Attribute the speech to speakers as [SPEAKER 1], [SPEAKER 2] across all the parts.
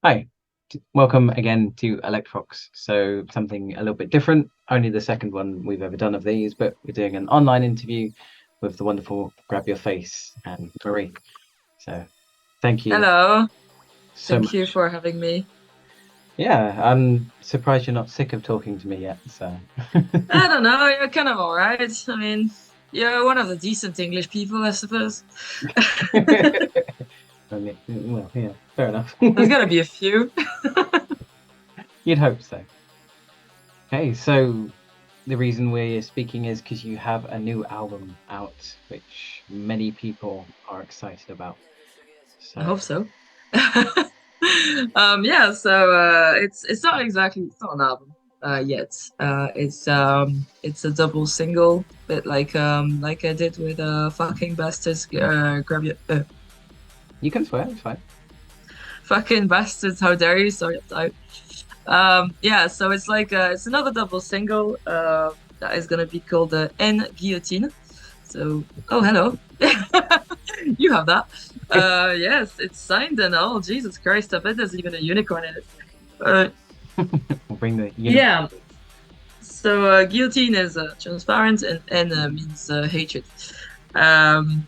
[SPEAKER 1] Hi, welcome again to Elektro Vox. So something a little bit different, only the second one we've ever done of these, but we're doing an online interview with the wonderful Grab Your Face and Marie. So thank you
[SPEAKER 2] Hello,
[SPEAKER 1] so
[SPEAKER 2] thank you
[SPEAKER 1] much.
[SPEAKER 2] for having me.
[SPEAKER 1] Yeah, I'm surprised you're not sick of talking to me yet. So
[SPEAKER 2] I don't know, you're kind of all right. I mean, you're one of the decent English people, I suppose.
[SPEAKER 1] well, yeah, fair enough.
[SPEAKER 2] There's got to be a few.
[SPEAKER 1] You'd hope so. Okay, so the reason we're speaking is because you have a new album out, which many people are excited about.
[SPEAKER 2] I
[SPEAKER 1] So
[SPEAKER 2] hope so. Yeah, so it's not exactly it's not an album yet. It's a double single, bit like I did with fucking bastards
[SPEAKER 1] you can swear, it's fine.
[SPEAKER 2] fucking bastards, how dare you? Sorry, I'm yeah, so it's like it's another double single that is gonna be called N Guillotine. So, oh hello, you have that. Yes, it's signed and oh Jesus Christ, I bet there's even a unicorn in it. Uh,
[SPEAKER 1] We'll bring the unicorn.
[SPEAKER 2] yeah, so guillotine is transparent and N means hatred. Um,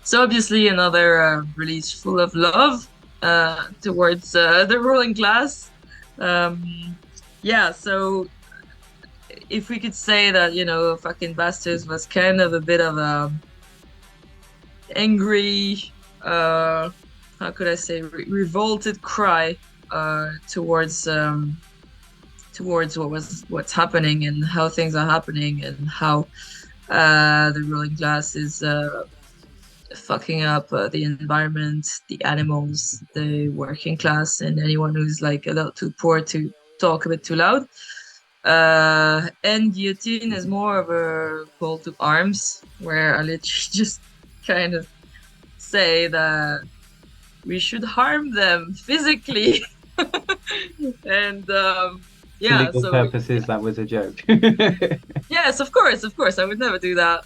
[SPEAKER 2] so obviously another release full of love towards the ruling class. Um, yeah, so if we could say that, fucking Bastards was kind of a bit of a angry, how could I say, revolted cry towards what's happening and how things are happening and how the ruling class is fucking up the environment, the animals, the working class, and anyone who's like a little too poor to talk a bit too loud. And Guillotine is more of a call to arms, where I literally just kind of say that we should harm them physically. And
[SPEAKER 1] For
[SPEAKER 2] yeah,
[SPEAKER 1] legal
[SPEAKER 2] so
[SPEAKER 1] purposes, that was a joke.
[SPEAKER 2] yes, of course, I would never do that.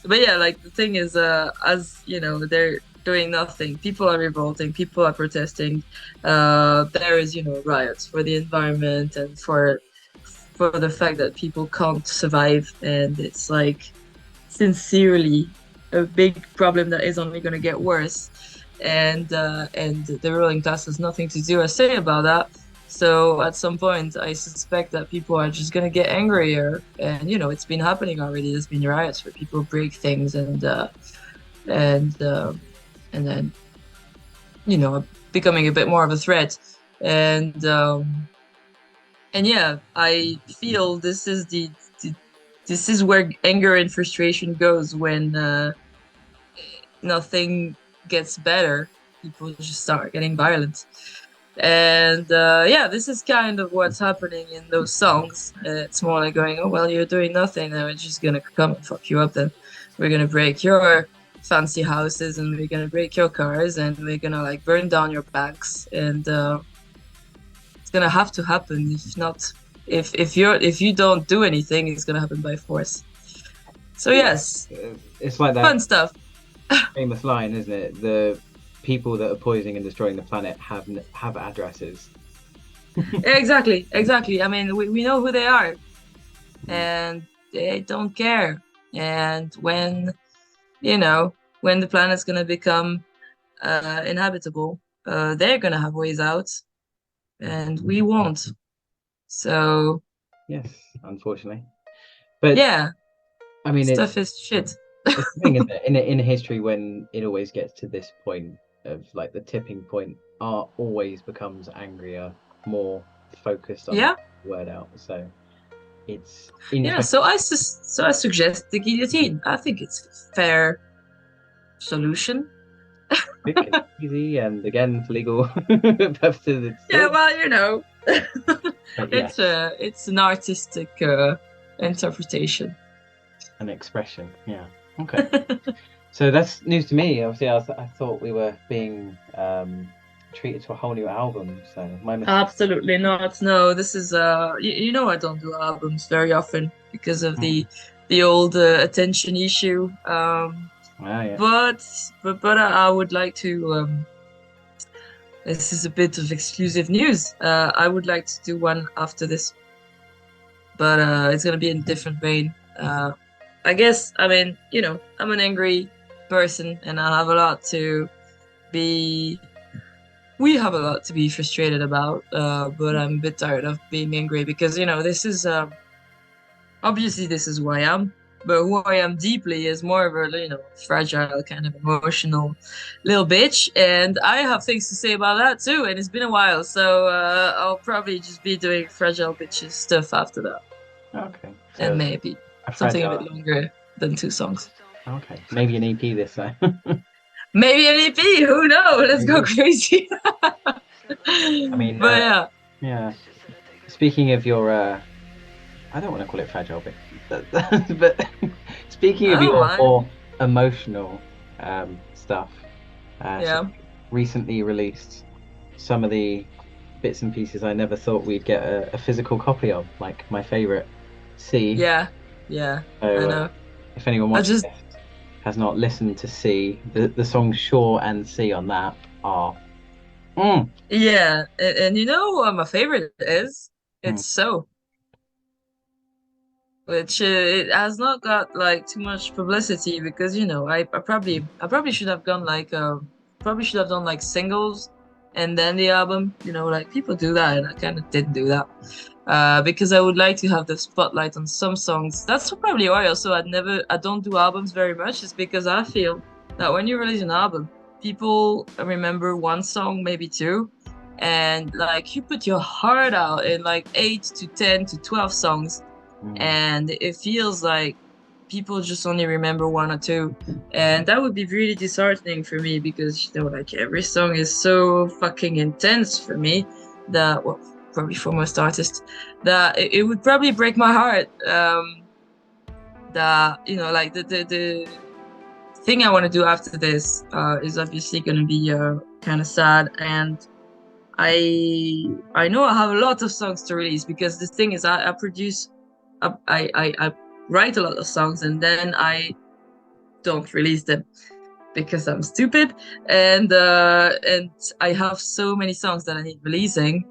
[SPEAKER 2] But yeah, like the thing is, as you know, they're doing nothing. People are revolting. People are protesting. There is, riots for the environment and for the fact that people can't survive, and it's like sincerely a big problem that is only going to get worse. And the ruling class has nothing to do or say about that. So at some point, I suspect that people are just gonna get angrier, and it's been happening already. There's been riots where people break things and and then becoming a bit more of a threat. And and yeah, I feel this is where anger and frustration goes when nothing gets better. People just start getting violent. And yeah, this is kind of what's happening in those songs. It's more like going, oh, well, you're doing nothing, and we're just gonna come and fuck you up then. We're gonna break your fancy houses, and we're gonna break your cars, and we're gonna like burn down your banks, and it's gonna have to happen. If not, if you don't do anything, it's gonna happen by force. So
[SPEAKER 1] Yeah,
[SPEAKER 2] yes,
[SPEAKER 1] it's like that
[SPEAKER 2] fun stuff.
[SPEAKER 1] famous line, isn't it? The people that are poisoning and destroying the planet have addresses.
[SPEAKER 2] Exactly, exactly. I mean, we know who they are,
[SPEAKER 1] Mm.
[SPEAKER 2] and they don't care. And you know, when the planet's gonna become inhabitable, they're gonna have ways out, and we won't. So
[SPEAKER 1] Yes, unfortunately. But
[SPEAKER 2] yeah,
[SPEAKER 1] I mean,
[SPEAKER 2] stuff is shit.
[SPEAKER 1] it's the thing, isn't it? In history, when it always gets to this point of like the tipping point, art always becomes angrier, more focused on
[SPEAKER 2] Yeah,
[SPEAKER 1] getting the word out. So it's
[SPEAKER 2] yeah.
[SPEAKER 1] interesting.
[SPEAKER 2] So I suggest the guillotine. I think it's a fair solution.
[SPEAKER 1] Quick and easy, and again for legal purposes, it's
[SPEAKER 2] Yeah,
[SPEAKER 1] still.
[SPEAKER 2] well,
[SPEAKER 1] But yes,
[SPEAKER 2] it's an artistic interpretation.
[SPEAKER 1] an expression. Yeah. Okay. So that's news to me. Obviously, I thought we were being treated to a whole new album. So my mistake.
[SPEAKER 2] Absolutely not. No, this is I don't do albums very often because of
[SPEAKER 1] Mm.
[SPEAKER 2] the old attention issue.
[SPEAKER 1] Ah, yes.
[SPEAKER 2] But I would like to this is a bit of exclusive news. I would like to do one after this, but it's gonna be in a different vein. I guess, I mean, I'm an angry person and I have a lot to be, we have a lot to be frustrated about, but I'm a bit tired of being angry because, this is, obviously this is who I am, but who I am deeply is more of a, fragile, kind of emotional little bitch. And I have things to say about that too. And it's been a while, so I'll probably just be doing fragile bitches stuff after that.
[SPEAKER 1] Okay,
[SPEAKER 2] And
[SPEAKER 1] so
[SPEAKER 2] maybe
[SPEAKER 1] a
[SPEAKER 2] something a bit
[SPEAKER 1] fragile.
[SPEAKER 2] longer than 2 songs.
[SPEAKER 1] Okay, maybe an EP this time.
[SPEAKER 2] Maybe an EP, who knows? Let's go
[SPEAKER 1] Maybe.
[SPEAKER 2] crazy.
[SPEAKER 1] I mean,
[SPEAKER 2] But yeah,
[SPEAKER 1] yeah. Speaking of your, I don't want to call it fragile, but speaking
[SPEAKER 2] I
[SPEAKER 1] of
[SPEAKER 2] don't
[SPEAKER 1] your
[SPEAKER 2] mind.
[SPEAKER 1] more emotional stuff, so
[SPEAKER 2] Yeah,
[SPEAKER 1] recently released some of the bits and pieces I never thought we'd get a physical copy of, like my favorite, C.
[SPEAKER 2] yeah, yeah, I
[SPEAKER 1] So
[SPEAKER 2] know.
[SPEAKER 1] if anyone
[SPEAKER 2] I
[SPEAKER 1] watching
[SPEAKER 2] just,
[SPEAKER 1] this has not listened to C, the songs Shore and C on that are mm,
[SPEAKER 2] yeah. And you know what my favorite is?
[SPEAKER 1] mm,
[SPEAKER 2] It's So, which it has not got like too much publicity because I probably should have gone like probably should have done like singles and then the album, like people do that and I kind of didn't do that because I would like to have the spotlight on some songs. That's probably why also I don't do albums very much, is because I feel that when you release an album, people remember one song, maybe two, and like you put your heart out in like 8 to 10 to 12 songs,
[SPEAKER 1] mm.
[SPEAKER 2] and it feels like people just only remember one or two, and that would be really disheartening for me because like every song is so fucking intense for me that, well, probably for most artists, that it would probably break my heart, that like the thing I want to do after this is obviously going to be kind of sad, and I know I have a lot of songs to release because the thing is I produce, I write a lot of songs and then I don't release them because I'm stupid, and I have so many songs that I need releasing,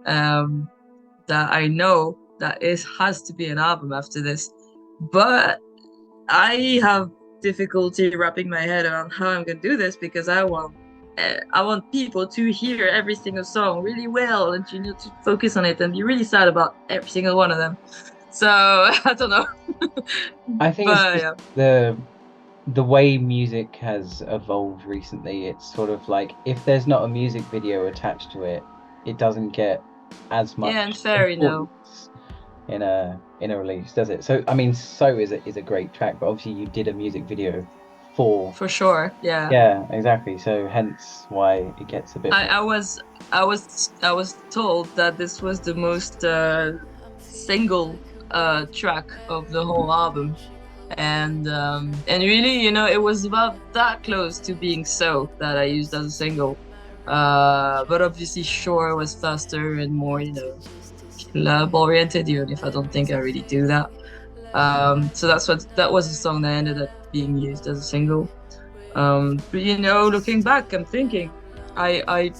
[SPEAKER 2] that I know that it has to be an album after this, but I have difficulty wrapping my head around how I'm gonna do this because I want people to hear every single song really well and to focus on it and be really sad about every single one of them. So I don't know,
[SPEAKER 1] I think it's
[SPEAKER 2] but
[SPEAKER 1] just
[SPEAKER 2] yeah,
[SPEAKER 1] the way music has evolved recently. It's sort of like if there's not a music video attached to it, it doesn't get as
[SPEAKER 2] yeah, and
[SPEAKER 1] much
[SPEAKER 2] fair enough.
[SPEAKER 1] importance in a release, does it? So I mean, So is a great track, but obviously you did a music video for.
[SPEAKER 2] For sure, yeah.
[SPEAKER 1] Yeah, exactly. So hence why it gets a bit
[SPEAKER 2] I,
[SPEAKER 1] more.
[SPEAKER 2] I was I was told that this was the most single track of the whole album, and really, it was about that close to being So that I used as a single. But obviously Shore was faster and more, love oriented, even if I don't think I really do that. So that was the song that ended up being used as a single. But looking back, I'm thinking, I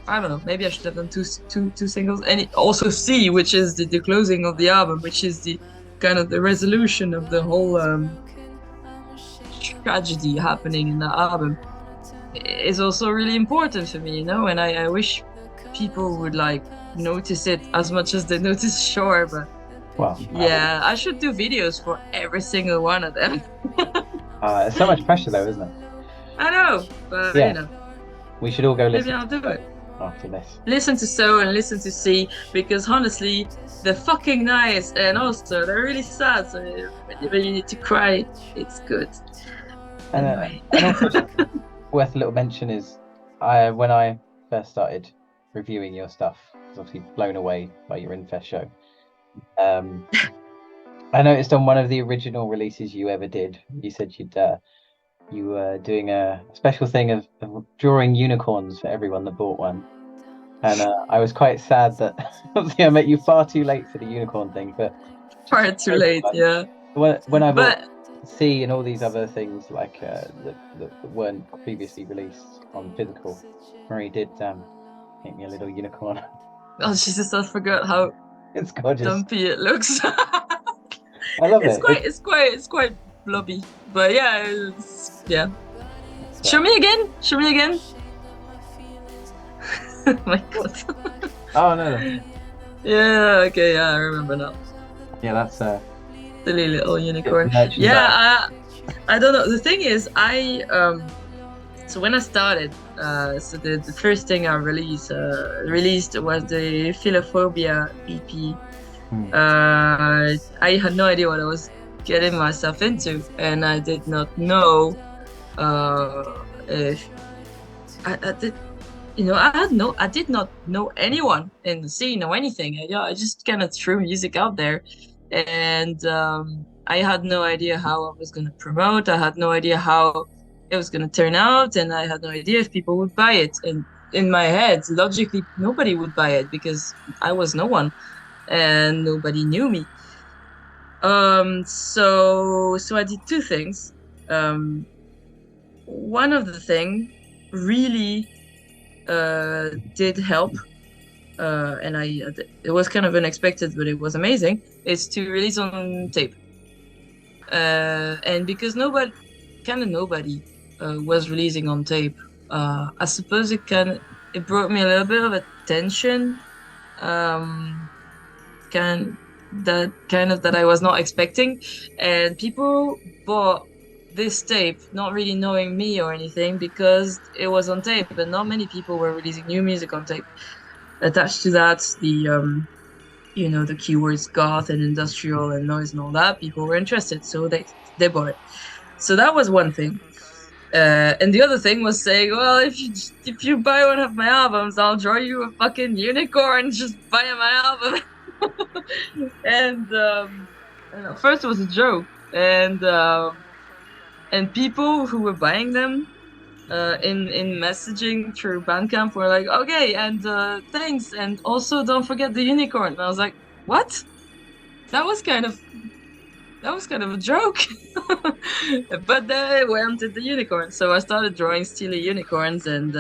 [SPEAKER 2] don't know, maybe I should have done two singles, and also C, which is the closing of the album, which is the kind of the resolution of the whole tragedy happening in the album, is also really important for me, and I wish people would like notice it as much as they notice Shore, but
[SPEAKER 1] Well,
[SPEAKER 2] yeah, I should do videos for every single one of them.
[SPEAKER 1] it's so much pressure though, isn't it?
[SPEAKER 2] I know, but
[SPEAKER 1] Yeah, we should all go
[SPEAKER 2] maybe
[SPEAKER 1] listen
[SPEAKER 2] I'll
[SPEAKER 1] to
[SPEAKER 2] do
[SPEAKER 1] So
[SPEAKER 2] it.
[SPEAKER 1] after this.
[SPEAKER 2] Listen to So and listen to C, because honestly, they're fucking nice and also they're really sad. So when you need to cry, it's good. Anyway.
[SPEAKER 1] And also something worth a little mention is when I first started reviewing your stuff, I was obviously blown away by your Infest show. Um, I noticed on one of the original releases you ever did, you said you were doing a special thing of drawing unicorns for everyone that bought one. And I was quite sad that obviously I met you far too late for the unicorn thing, but just
[SPEAKER 2] Far
[SPEAKER 1] for
[SPEAKER 2] too late,
[SPEAKER 1] everyone,
[SPEAKER 2] yeah.
[SPEAKER 1] when I bought
[SPEAKER 2] But
[SPEAKER 1] C and all these other things that weren't previously released on physical, Marie did Make me a little unicorn.
[SPEAKER 2] Oh Jesus, I forgot how
[SPEAKER 1] It's gorgeous.
[SPEAKER 2] dumpy it looks.
[SPEAKER 1] I love it.
[SPEAKER 2] It's quite blobby, but yeah, yeah. Show me again. Show me again. Oh my God.
[SPEAKER 1] Oh no.
[SPEAKER 2] Yeah. Okay. Yeah, I remember now.
[SPEAKER 1] Yeah, that's
[SPEAKER 2] The little unicorn.
[SPEAKER 1] merchandise.
[SPEAKER 2] Yeah. I don't know. The thing is, so when I started, so the first thing I released was the Philophobia EP. I had no idea what I was getting myself into, and I did not know if I did. You know, I did not know anyone in the scene or anything. I just kind of threw music out there, and I had no idea how I was going to promote. I had no idea how it was going to turn out, and I had no idea if people would buy it. And in my head, logically, nobody would buy it because I was no one, and nobody knew me. So I did two things. One of the thing really did help, and it was kind of unexpected, but it was amazing. Is to release on tape, and because nobody was releasing on tape, I suppose it brought me a little bit of attention, that I was not expecting, and people bought this tape not really knowing me or anything because it was on tape, and not many people were releasing new music on tape. Attached to that, the keywords goth and industrial and noise and all that, people were interested, so they bought it. So that was one thing. And the other thing was saying, well, if you buy one of my albums, I'll draw you a fucking unicorn. Just buy my album. And first it was a joke, and people who were buying them in messaging through Bandcamp were like, okay, and thanks, and also don't forget the unicorn. And I was like, what? That was kind of a joke. But they wanted the unicorn, so I started drawing steely unicorns, and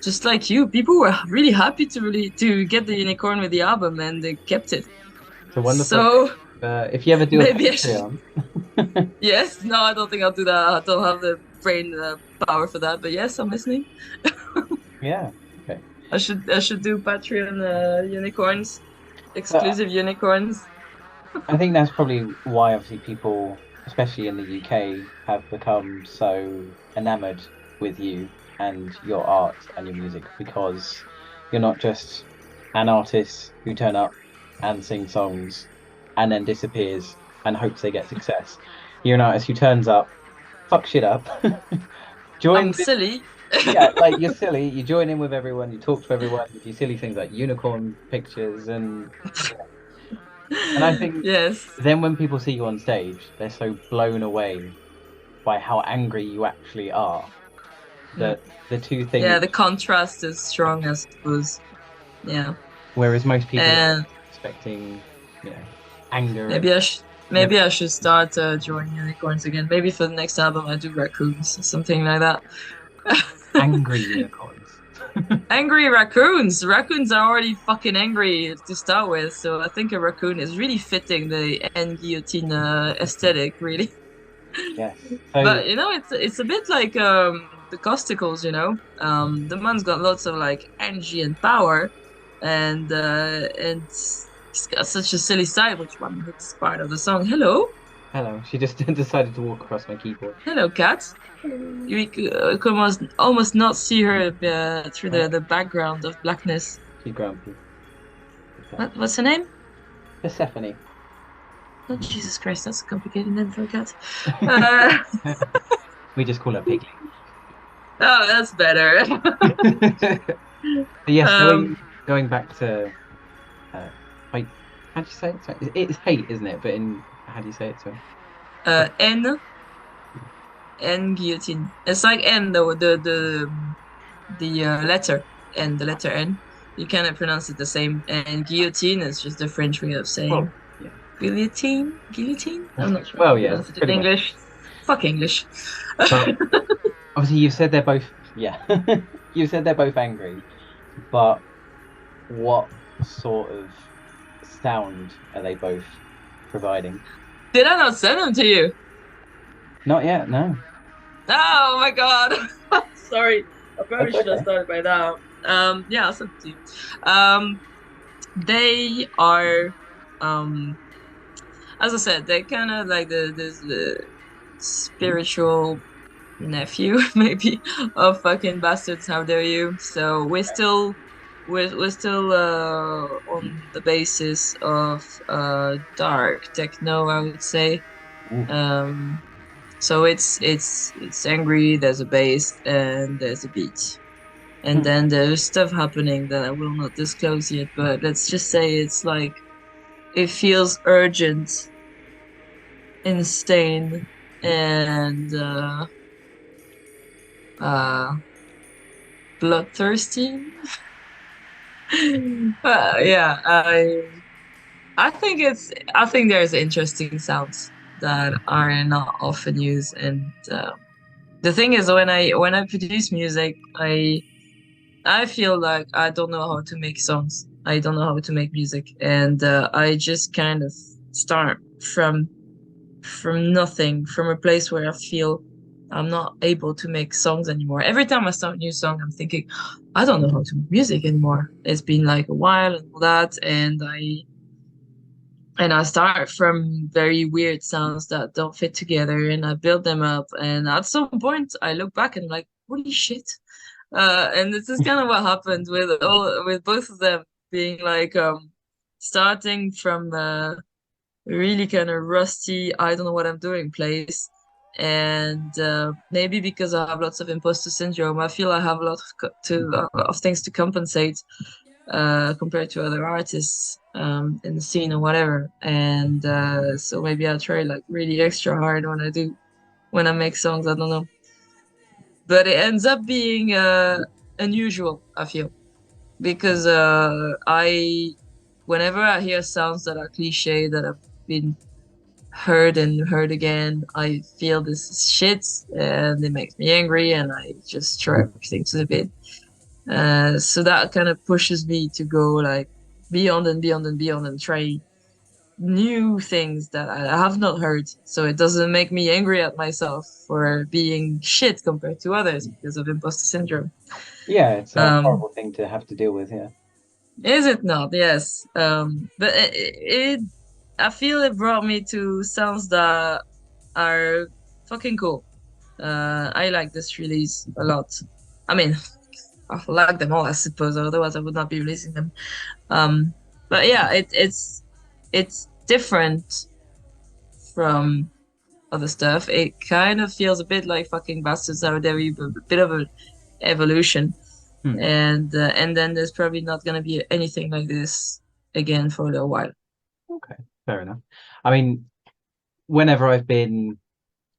[SPEAKER 2] just like you, people were really happy to get the unicorn with the album, and they kept it.
[SPEAKER 1] So wonderful.
[SPEAKER 2] So
[SPEAKER 1] if you ever do a Patreon.
[SPEAKER 2] Yes, no, I don't think I'll do that. I don't have the brain power for that. But yes, I'm listening.
[SPEAKER 1] Yeah. Okay.
[SPEAKER 2] I should do Patreon unicorns, exclusive unicorns.
[SPEAKER 1] I think that's probably why obviously people, especially in the UK, have become so enamored with you and your art and your music, because you're not just an artist who turn up and sing songs and then disappears and hopes they get success. You're an artist who turns up, fucks shit up,
[SPEAKER 2] silly.
[SPEAKER 1] Yeah, like you're silly. You join in with everyone. You talk to everyone. You do silly things like unicorn pictures and I think
[SPEAKER 2] yes.
[SPEAKER 1] Then when people see you on stage, they're so blown away by how angry you actually are that the two things.
[SPEAKER 2] Yeah, the contrast is strong, I suppose. Yeah.
[SPEAKER 1] Whereas most people are expecting, anger.
[SPEAKER 2] Maybe I should start drawing unicorns again. Maybe for the next album I do raccoons or something like that.
[SPEAKER 1] Angry unicorns.
[SPEAKER 2] Angry raccoons. Raccoons are already fucking angry to start with, so I think a raccoon is really fitting the Guillotine aesthetic, really.
[SPEAKER 1] Yes. So,
[SPEAKER 2] but it's a bit like the Costicles, the man's got lots of like energy and power, and he's got such a silly side, which one is part of the song. Hello.
[SPEAKER 1] She just decided to walk across my keyboard.
[SPEAKER 2] Hello, cat. You could almost not see her through the background of blackness.
[SPEAKER 1] She's grumpy.
[SPEAKER 2] What's her name?
[SPEAKER 1] Persephone.
[SPEAKER 2] Oh, Jesus Christ, that's a complicated name for a cat.
[SPEAKER 1] We just call her Piggy.
[SPEAKER 2] Oh, that's better.
[SPEAKER 1] Yes, going back to... wait, how do you say it? Sorry. It's hate, isn't it? But how do you say it? Sorry.
[SPEAKER 2] N Guillotine. It's like N, the letter N, the letter N. You cannot pronounce it the same. And Guillotine is just the French way of saying.
[SPEAKER 1] Well, yeah.
[SPEAKER 2] Guillotine. I'm not sure.
[SPEAKER 1] Well, yeah.
[SPEAKER 2] It's in English. Fuck English.
[SPEAKER 1] Well, obviously, you've said they're both Yeah. You said they're both angry, but what sort of sound are they both providing?
[SPEAKER 2] Did I not send them to you?
[SPEAKER 1] Not yet, no.
[SPEAKER 2] Oh my God. Sorry. I probably
[SPEAKER 1] That's
[SPEAKER 2] should have
[SPEAKER 1] okay.
[SPEAKER 2] started by now. Yeah, I'll send it to you. Um, they are, um, as I said, they're kind of like the spiritual nephew, maybe, of fucking bastards. How dare you? So we're still on the basis of dark techno, I would say.
[SPEAKER 1] Ooh.
[SPEAKER 2] Um, so it's angry. There's a bass and there's a beat. And
[SPEAKER 1] Hmm.
[SPEAKER 2] then there's stuff happening that I will not disclose yet, but let's just say it's like it feels urgent, insane, and uh, bloodthirsty. Yeah, I think there's interesting sounds that are not often used, and the thing is when I produce music, I feel like I don't know how to make songs. I don't know how to make music, and I just kind of start from nothing, from a place where I feel I'm not able to make songs anymore. Every time I start a new song, I'm thinking, I don't know how to make music anymore. It's been like a while and all that, and I start from very weird sounds that don't fit together, and I build them up, and at some point I look back and I'm like, holy shit. And this is kind of what happened with both of them being like starting from really kind of rusty, I don't know what I'm doing place. And maybe because I have lots of imposter syndrome, I feel I have a lot of things to compensate compared to other artists in the scene or whatever. And so maybe I try like really extra hard when I make songs. I don't know, but it ends up being unusual. I feel because I whenever I hear sounds that are cliche that have been heard and heard again, I feel this is shit and it makes me angry and I just throw everything to the bin. So that kind of pushes me to go like beyond and beyond and beyond and try new things that I have not heard. So it doesn't make me angry at myself for being shit compared to others because of imposter syndrome.
[SPEAKER 1] Yeah, it's a
[SPEAKER 2] Um,
[SPEAKER 1] horrible thing to have to deal with, yeah.
[SPEAKER 2] is it not? Yes. But I feel it brought me to sounds that are fucking cool. I like this release a lot. I mean, I like them all, I suppose. Otherwise, I would not be releasing them. Um, but yeah, it's different from other stuff. It kind of feels a bit like fucking Bastards Are There, but a bit of an evolution.
[SPEAKER 1] Hmm.
[SPEAKER 2] And then there's probably not gonna be anything like this again for a little while.
[SPEAKER 1] Okay, fair enough. I mean, whenever I've been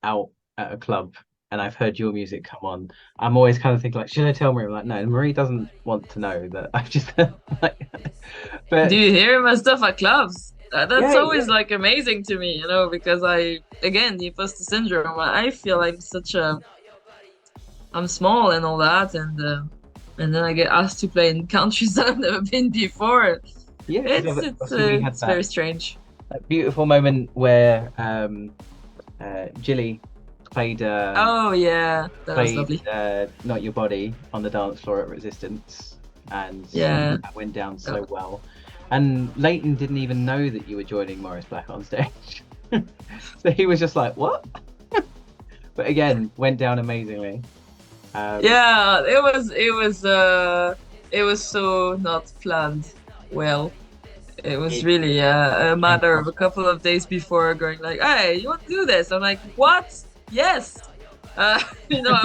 [SPEAKER 1] out at a club and I've heard your music come on, I'm always kind of thinking like, should I tell Marie? I'm like, no, Marie doesn't want to know that I've just like,
[SPEAKER 2] Do
[SPEAKER 1] but
[SPEAKER 2] you hear my stuff at clubs? That's
[SPEAKER 1] yeah,
[SPEAKER 2] always
[SPEAKER 1] yeah,
[SPEAKER 2] like amazing to me, because again, the imposter syndrome. I feel I'm I'm small and all that, and then I get asked to play in countries that I've never been before.
[SPEAKER 1] yeah, because obviously we had
[SPEAKER 2] It's very strange.
[SPEAKER 1] that beautiful moment where Jilly played
[SPEAKER 2] Oh yeah, that was
[SPEAKER 1] played
[SPEAKER 2] lovely.
[SPEAKER 1] Not Your Body on the dance floor at Resistance, and
[SPEAKER 2] Yeah.
[SPEAKER 1] that went down
[SPEAKER 2] Oh.
[SPEAKER 1] so well. And Leighton didn't even know that you were joining Morris Black on stage. So he was just like, what? But again, went down amazingly. Um,
[SPEAKER 2] Yeah, it was so not planned well. It was
[SPEAKER 1] it
[SPEAKER 2] really a
[SPEAKER 1] came
[SPEAKER 2] matter of
[SPEAKER 1] across
[SPEAKER 2] a
[SPEAKER 1] well.
[SPEAKER 2] couple of days before going like, "Hey, you want to do this?" I'm like, "What? Yes." I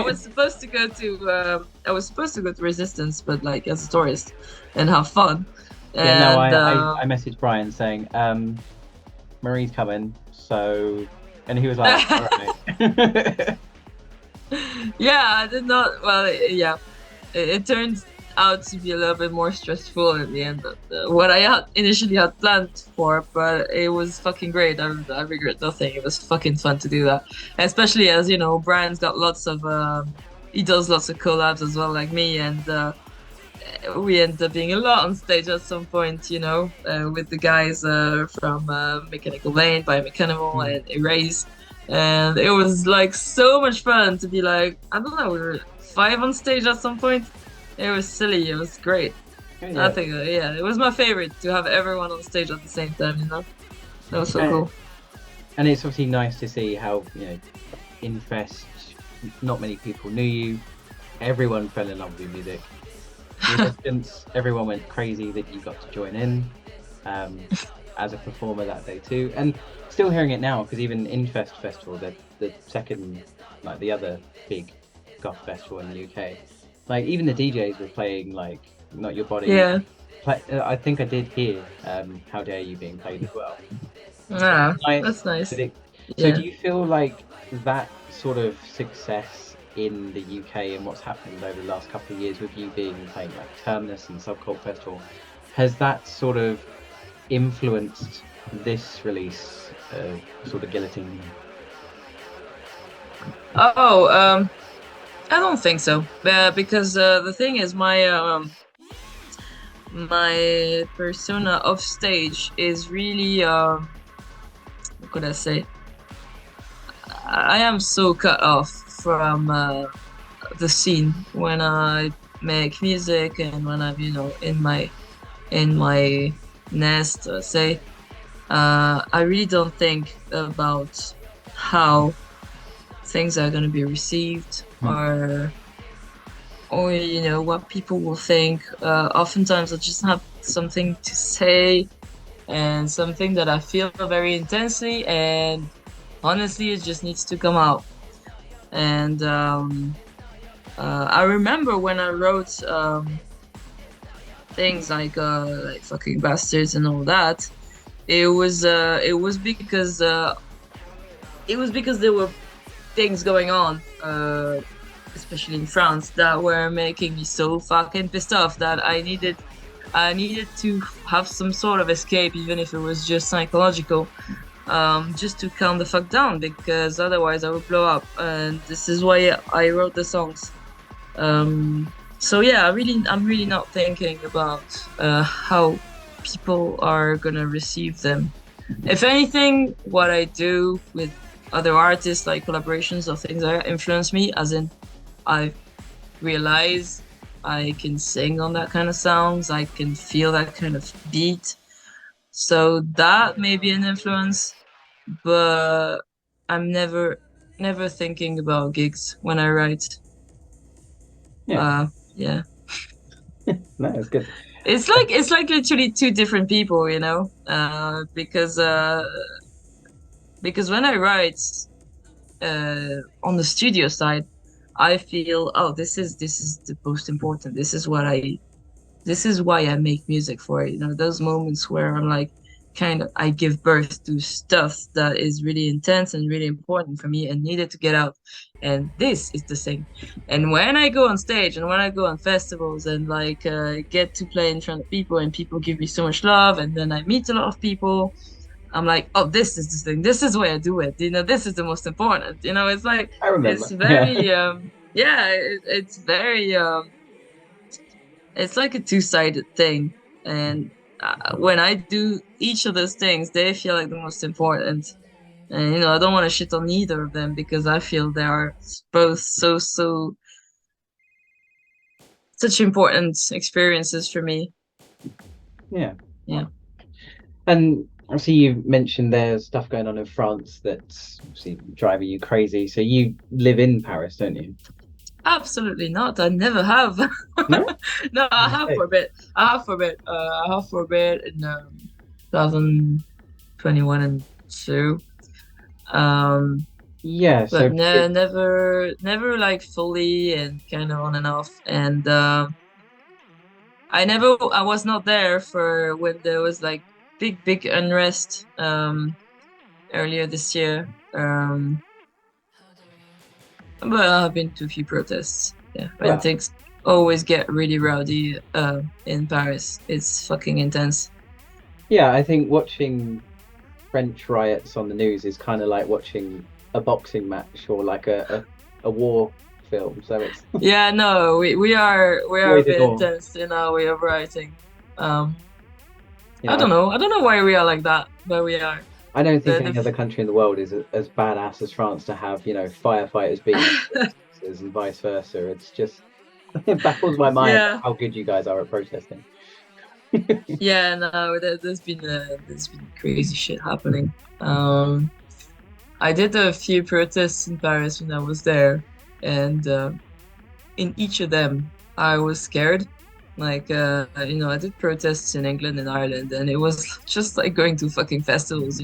[SPEAKER 2] was supposed to go to Resistance, but like as a tourist and have fun.
[SPEAKER 1] Yeah, no,
[SPEAKER 2] And
[SPEAKER 1] I messaged Brian saying, Marie's coming, so, and he was like, all right.
[SPEAKER 2] yeah, I did not. Well, yeah, it turned out to be a little bit more stressful in the end than what I had initially had planned for, but it was fucking great. I regret nothing. It was fucking fun to do that, especially as Brian's got lots of he does lots of collabs as well, like me, and we ended up being a lot on stage at some point, with the guys from Mechanical Lane, Biomechanical,
[SPEAKER 1] Mm.
[SPEAKER 2] and Erase. And it was like so much fun to be like, I don't know, we were 5 on stage at some point. It was silly, it was great.
[SPEAKER 1] Oh,
[SPEAKER 2] I
[SPEAKER 1] yeah.
[SPEAKER 2] think, yeah, it was my favorite to have everyone on stage at the same time. That was so
[SPEAKER 1] And,
[SPEAKER 2] cool.
[SPEAKER 1] and it's obviously nice to see how, in Fest, not many people knew you. Everyone fell in love with your music. Resistance, everyone went crazy that you got to join in um, as a performer that day too. And still hearing it now, because even in Fest Festival, the second, like the other big goth festival in the UK, like even the DJs were playing like Not Your Body.
[SPEAKER 2] Yeah,
[SPEAKER 1] I think I did hear How Dare You being played as well.
[SPEAKER 2] yeah,
[SPEAKER 1] Nice.
[SPEAKER 2] that's nice.
[SPEAKER 1] So do
[SPEAKER 2] Yeah.
[SPEAKER 1] you feel like that sort of success in the UK and what's happened over the last couple of years with you being playing like Terminus and Subcult Festival, has that sort of influenced this release of sort of Guillotine?
[SPEAKER 2] Oh, I don't think so. Because the thing is, my persona off stage is really what could I say? I am so cut off from the scene when I make music and when I'm in my nest, say. I really don't think about how things are going to be received
[SPEAKER 1] Hmm.
[SPEAKER 2] or what people will think. Oftentimes I just have something to say and something that I feel very intensely, and honestly it just needs to come out. And I remember when I wrote things like fucking bastards and all that, it was because there were things going on, especially in France, that were making me so fucking pissed off that I needed to have some sort of escape, even if it was just psychological, just to calm the fuck down, because otherwise I would blow up. And this is why I wrote the songs. So yeah, I'm really not thinking about how people are gonna receive them. If anything, what I do with other artists, like collaborations or things that influence me, as in I realize I can sing on that kind of sounds, I can feel that kind of beat. So that may be an influence, but I'm never thinking about gigs when I write.
[SPEAKER 1] Yeah,
[SPEAKER 2] Yeah.
[SPEAKER 1] no, it's good.
[SPEAKER 2] It's like literally two different people, because when I write on the studio side, I feel, oh, this is the most important. This is why I make music for it. Those moments where I'm like, kind of, I give birth to stuff that is really intense and really important for me and needed to get out. And this is the thing. And when I go on stage and when I go on festivals and like get to play in front of people and people give me so much love and then I meet a lot of people, I'm like, oh, this is the thing. This is why I do it. This is the most important. It's like,
[SPEAKER 1] I
[SPEAKER 2] it's
[SPEAKER 1] remember. Yeah,
[SPEAKER 2] very, yeah, it's very, it's like a two-sided thing. And when I do each of those things, they feel like the most important. And, I don't want to shit on either of them because I feel they are both so, such important experiences for me.
[SPEAKER 1] yeah.
[SPEAKER 2] Yeah.
[SPEAKER 1] And obviously you mentioned there's stuff going on in France that's obviously driving you crazy. So you live in Paris, don't you?
[SPEAKER 2] Absolutely not. I never have.
[SPEAKER 1] No?
[SPEAKER 2] No, I have for a bit. In 2021 and 2. Um,
[SPEAKER 1] Yeah,
[SPEAKER 2] but
[SPEAKER 1] so
[SPEAKER 2] never like fully and kind of on and off. And I was not there for when there was like big unrest earlier this year. But I've been to a few protests. Yeah, and
[SPEAKER 1] well,
[SPEAKER 2] things always get really rowdy in Paris. It's fucking intense.
[SPEAKER 1] yeah, I think watching French riots on the news is kind of like watching a boxing match or like a war film, so it's
[SPEAKER 2] Yeah, no, we are a
[SPEAKER 1] always
[SPEAKER 2] bit
[SPEAKER 1] adore.
[SPEAKER 2] intense in our way of writing. Um,
[SPEAKER 1] You
[SPEAKER 2] I
[SPEAKER 1] know,
[SPEAKER 2] don't know. I don't know why we are like that, but we are.
[SPEAKER 1] I don't think
[SPEAKER 2] The
[SPEAKER 1] any other country in the world is as badass as France to have, firefighters being police officers and vice versa. It's just it baffles my mind
[SPEAKER 2] yeah,
[SPEAKER 1] how good you guys are at protesting.
[SPEAKER 2] yeah. No, there's been crazy shit happening. Um, I did a few protests in Paris when I was there, and in each of them, I was scared. Like, I did protests in England and Ireland, and it was just like going to fucking festivals,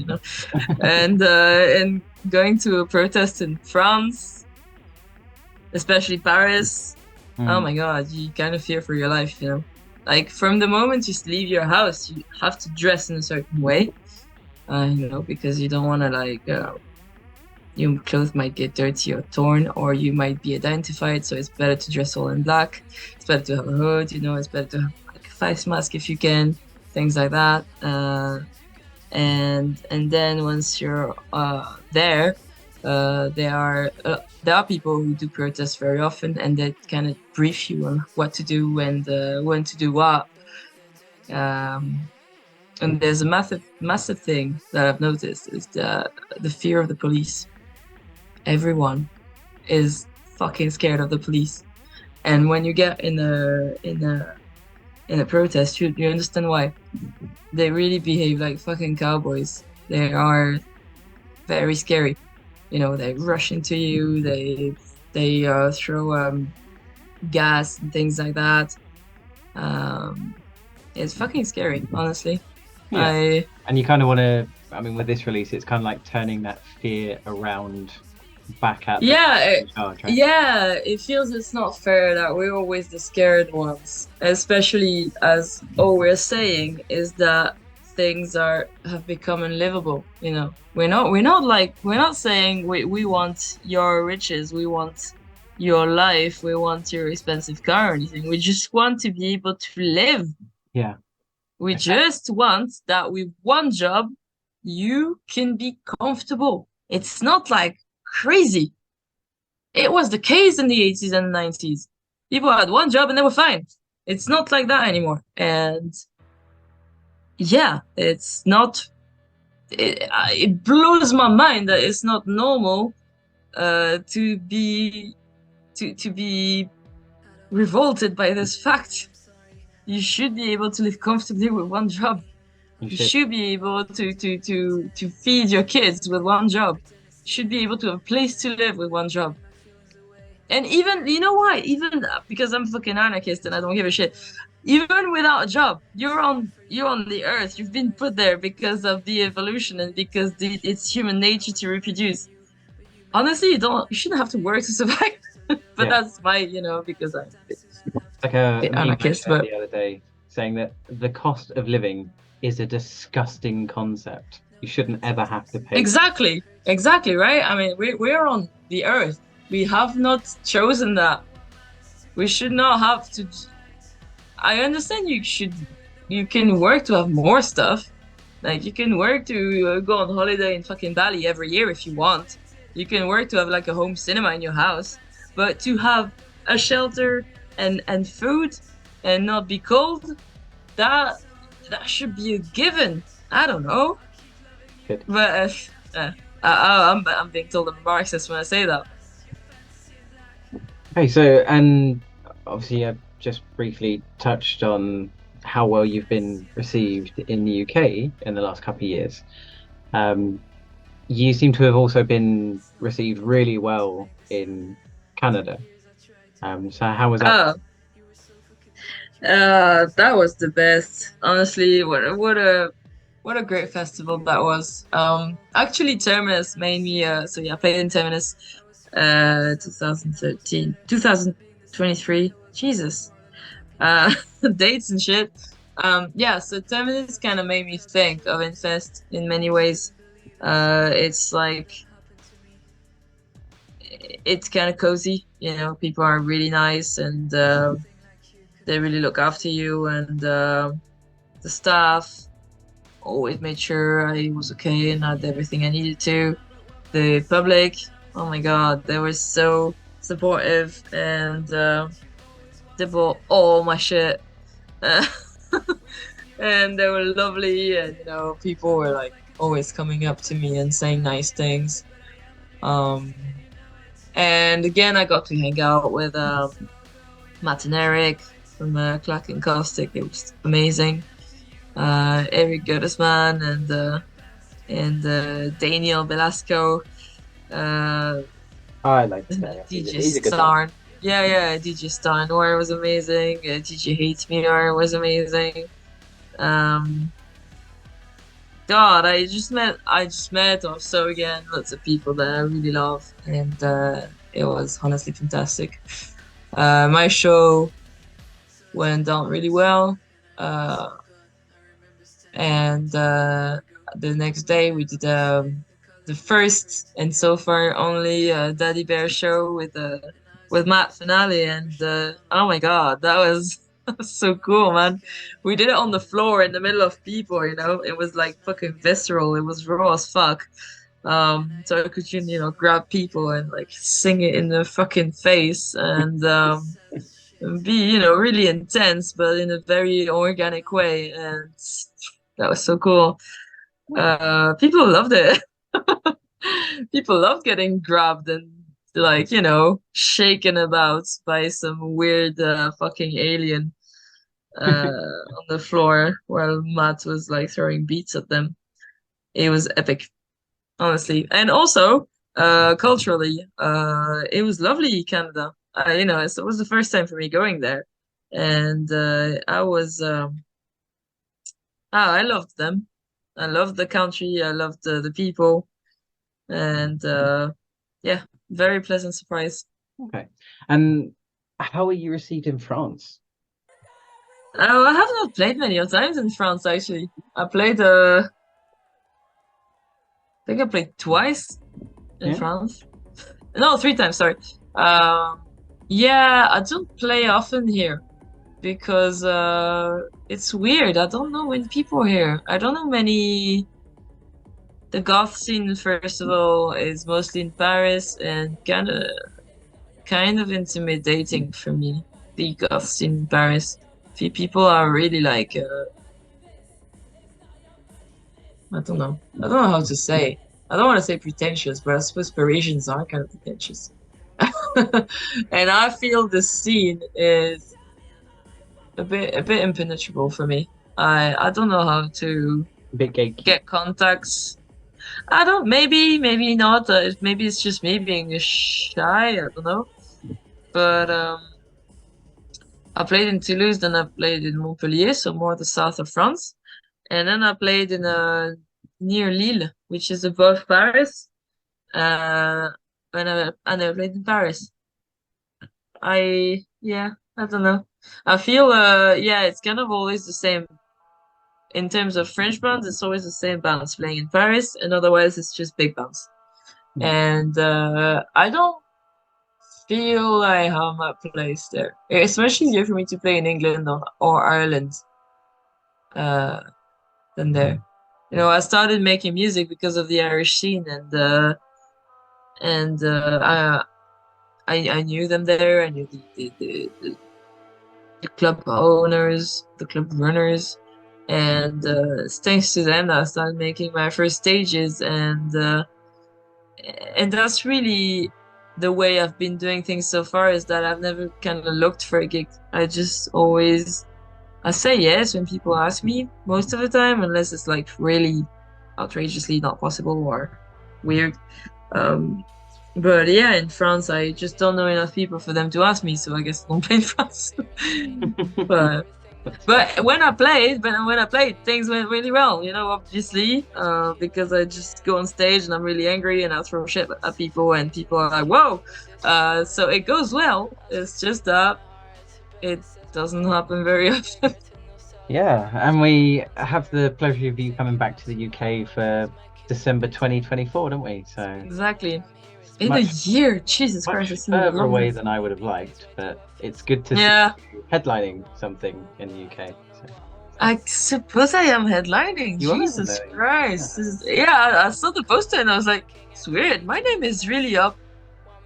[SPEAKER 2] and going to a protest in France, especially Paris. Oh
[SPEAKER 1] Mm,
[SPEAKER 2] my God, you kind of fear for your life. Like from the moment you leave your house, you have to dress in a certain way, because you don't want to your clothes might get dirty or torn, or you might be identified. So it's better to dress all in black. It's better to have a hood. It's better to have like a face mask if you can, things like that. And then once you're there, there are people who do protests very often, and they kind of brief you on what to do and when to do what. Um, and there's a massive, massive thing that I've noticed is the fear of the police. Everyone is fucking scared of the police. And when you get in a protest, you understand why. They really behave like fucking cowboys. They are very scary. They rush into you. They throw gas and things like that. Um, it's fucking scary, honestly.
[SPEAKER 1] yeah,
[SPEAKER 2] I
[SPEAKER 1] and you kind of want to. I mean, with this release, it's kind of like turning that fear around back at the
[SPEAKER 2] Yeah,
[SPEAKER 1] in charge, right?
[SPEAKER 2] yeah, it feels it's not fair that we're always the scared ones, especially as all we're saying is that things have become unlivable. We're not saying we want your riches, we want your life, we want your expensive car or anything. We just want to be able to live.
[SPEAKER 1] Yeah,
[SPEAKER 2] We
[SPEAKER 1] exactly.
[SPEAKER 2] just want that with one job, you can be comfortable. It's not like crazy. It was the case in the 80s and 90s. People had one job and they were fine. It's not like that anymore. And yeah, it's not. It blows my mind that it's not normal to be revolted by this fact. You should be able to live comfortably with one job.
[SPEAKER 1] You
[SPEAKER 2] You
[SPEAKER 1] should.
[SPEAKER 2] should be able to feed your kids with one job. You should be able to have a place to live with one job. And even, you know why? Even because I'm fucking anarchist and I don't give a shit. Even without a job, you're on the earth. You've been put there because of the evolution and because it's human nature to reproduce. Honestly, you shouldn't have to work to survive. But
[SPEAKER 1] Yeah.
[SPEAKER 2] that's my, because I'm a
[SPEAKER 1] It's like a
[SPEAKER 2] bit
[SPEAKER 1] meme I
[SPEAKER 2] anarchist.
[SPEAKER 1] shared
[SPEAKER 2] But
[SPEAKER 1] the other day saying that the cost of living is a disgusting concept. You shouldn't ever have to pay.
[SPEAKER 2] exactly, exactly, right? I mean, we're on the earth. We have not chosen that. We should not have to. I understand you can work to have more stuff. Like you can work to go on holiday in fucking Bali every year if you want. You can work to have like a home cinema in your house, but to have a shelter and food and not be cold, that that should be a given. I don't know,
[SPEAKER 1] Good.
[SPEAKER 2] but I'm being told I'm a Marxist when I say that.
[SPEAKER 1] Okay, so and obviously I've just briefly touched on how well you've been received in the UK in the last couple of years. Um, you seem to have also been received really well in Canada. So how was that?
[SPEAKER 2] Oh, that was the best. Honestly, what a great festival that was. Actually, Terminus made me. So yeah, I played in Terminus, 2013, 2023. Jesus, uh, dates and shit. Yeah. So Terminus kind of made me think of Infest in many ways. It's like it's kind of cozy. People are really nice and they really look after you and. The staff always made sure I was okay and had everything I needed to. The public, oh my God, they were so supportive, and they bought all my shit. Uh, and they were lovely, and people were like always coming up to me and saying nice things. Um, and again, I got to hang out with Matt and Eric from Clack and Caustic. It was amazing. Eric Gottesman and Daniel Velasco, uh,
[SPEAKER 1] I like this guy.
[SPEAKER 2] DJ
[SPEAKER 1] He's a good one.
[SPEAKER 2] Starn. Yeah, yeah, DJ Starnwar was amazing. DJ Hate Me was amazing. Um, God, I just met also again lots of people that I really love, and it was honestly fantastic. My show went down really well, uh, and the next day we did the first and so far only Daddy Bear show with Matt Finale, and oh my God, that was that was so cool, man. We did it on the floor in the middle of people, It was like fucking visceral. It was raw as fuck. So I could grab people and like sing it in their fucking face and be really intense, but in a very organic way, and that was so cool. People loved it. People loved getting grabbed and like shaken about by some weird fucking alien on the floor while Matt was like throwing beats at them. It was epic, honestly. And also, culturally, it was lovely, Canada. It was the first time for me going there, and I loved them. I loved the country. I loved the people, and yeah, very pleasant surprise.
[SPEAKER 1] Okay. And how are you received in France?
[SPEAKER 2] I have not played many times in France actually. I think I played twice in
[SPEAKER 1] Yeah.
[SPEAKER 2] France. No, 3 times, sorry. Um, yeah, I don't play often here because it's weird. I don't know many people here. I don't know many. The goth scene, first of all, is mostly in Paris and kind of intimidating for me. The goth scene in Paris. Few people are really like I don't know. I don't know how to say. I don't want to say pretentious, but I suppose Parisians are kind of pretentious. And I feel the scene is a bit impenetrable for me. I don't know how to
[SPEAKER 1] Big gatekeeper.
[SPEAKER 2] get contacts. I don't maybe not. Maybe it's just me being shy. I don't know. But I played in Toulouse, then I played in Montpellier, so more the south of France, and then I played in near Lille, which is above Paris. Uh, and I played in Paris. I don't know. I feel yeah, it's kind of always the same in terms of French bands. It's always the same bands playing in Paris, and otherwise it's just big bands.
[SPEAKER 1] Hmm.
[SPEAKER 2] And I don't feel I have my place there. It's much easier for me to play in England or Ireland uh, than there. I started making music because of the Irish scene, and I knew them there. I knew the club owners, the club runners, and thanks to them, I started making my first stages, and that's really the way I've been doing things so far. Is that I've never kind of looked for a gig. I say yes when people ask me most of the time, unless it's like really outrageously not possible or weird. Um, but yeah, in France, I just don't know enough people for them to ask me, so I guess I don't play in France. but but when I played, things went really well. Obviously, because I just go on stage and I'm really angry and I throw shit at people, and people are like, "Whoa!" So it goes well. It's just that it doesn't happen very often.
[SPEAKER 1] Yeah, and we have the pleasure of you coming back to the UK for December 2024, don't we? So
[SPEAKER 2] Exactly.
[SPEAKER 1] it's
[SPEAKER 2] In a year, Jesus Christ,
[SPEAKER 1] much
[SPEAKER 2] it seems
[SPEAKER 1] further away
[SPEAKER 2] longer.
[SPEAKER 1] than I would have liked, but it's good to see
[SPEAKER 2] Yeah,
[SPEAKER 1] you headlining something in the UK. So
[SPEAKER 2] I suppose I am headlining.
[SPEAKER 1] you are,
[SPEAKER 2] Jesus
[SPEAKER 1] though. Yeah.
[SPEAKER 2] Christ. Yeah, I saw the poster and I was like, it's weird. My name is really up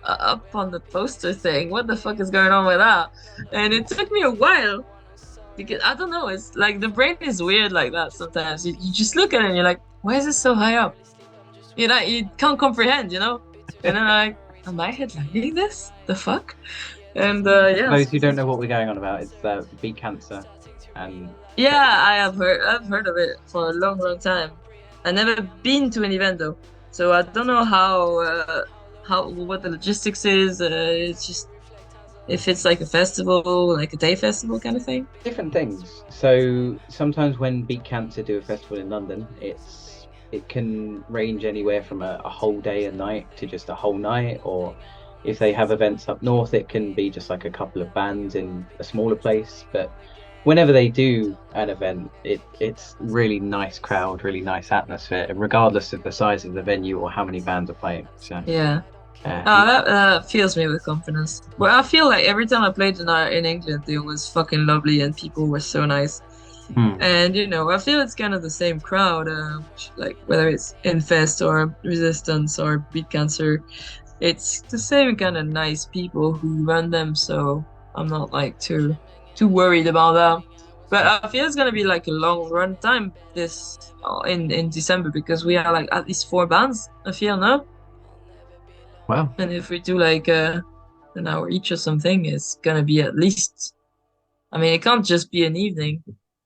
[SPEAKER 2] up on the poster thing. What the fuck is going on with that? And it took me a while because I don't know. It's like the brain is weird like that sometimes. You just look at it and you're like, why is it so high up? You can't comprehend, you know? And then I'm like, am I headlining this? The fuck? And
[SPEAKER 1] For
[SPEAKER 2] yeah,
[SPEAKER 1] those who don't know what we're going on about, it's beat cancer, and
[SPEAKER 2] yeah, I've heard of it for a long, long time. I never been to an event though, so I don't know how what the logistics is. It's just if it's like a festival, like a day festival kind of thing.
[SPEAKER 1] different things. So sometimes when Beat Cancer do a festival in London, it can range anywhere from a whole day and night to just a whole night, or if they have events up north, it can be just like a couple of bands in a smaller place. But whenever they do an event, it's really nice crowd, really nice atmosphere, regardless of the size of the venue or how many bands are playing. So
[SPEAKER 2] Yeah.
[SPEAKER 1] uh,
[SPEAKER 2] Oh, that fills me with confidence. Well, I feel like every time I played in England, it was fucking lovely and people were so nice.
[SPEAKER 1] hmm.
[SPEAKER 2] And I feel it's kind of the same crowd, like whether it's Infest or Resistance or Beat Cancer, it's the same kind of nice people who run them. So I'm not like too worried about that. But I feel it's gonna be like a long run time this in December because we are like at least four bands. I feel no,
[SPEAKER 1] Wow.
[SPEAKER 2] and if we do like an hour each or something, it's gonna be at least. I mean, it can't just be an evening.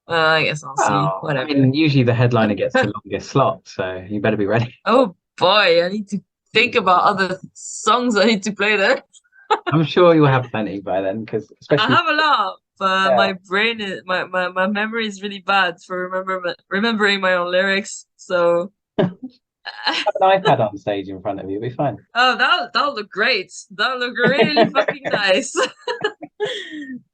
[SPEAKER 2] I guess I'll see.
[SPEAKER 1] Well, I
[SPEAKER 2] Whatever.
[SPEAKER 1] mean, usually the headliner gets the longest slot, so you better be ready.
[SPEAKER 2] Oh boy, I need to think about other songs I need to play there.
[SPEAKER 1] I'm sure you'll have plenty by then, because
[SPEAKER 2] I
[SPEAKER 1] especially
[SPEAKER 2] have a lot, but
[SPEAKER 1] yeah,
[SPEAKER 2] my brain is my memory is really bad for remembering my own lyrics. So
[SPEAKER 1] have an iPad on stage in front of you, you'll be fine.
[SPEAKER 2] oh, that'll look great. That'll look really fucking nice.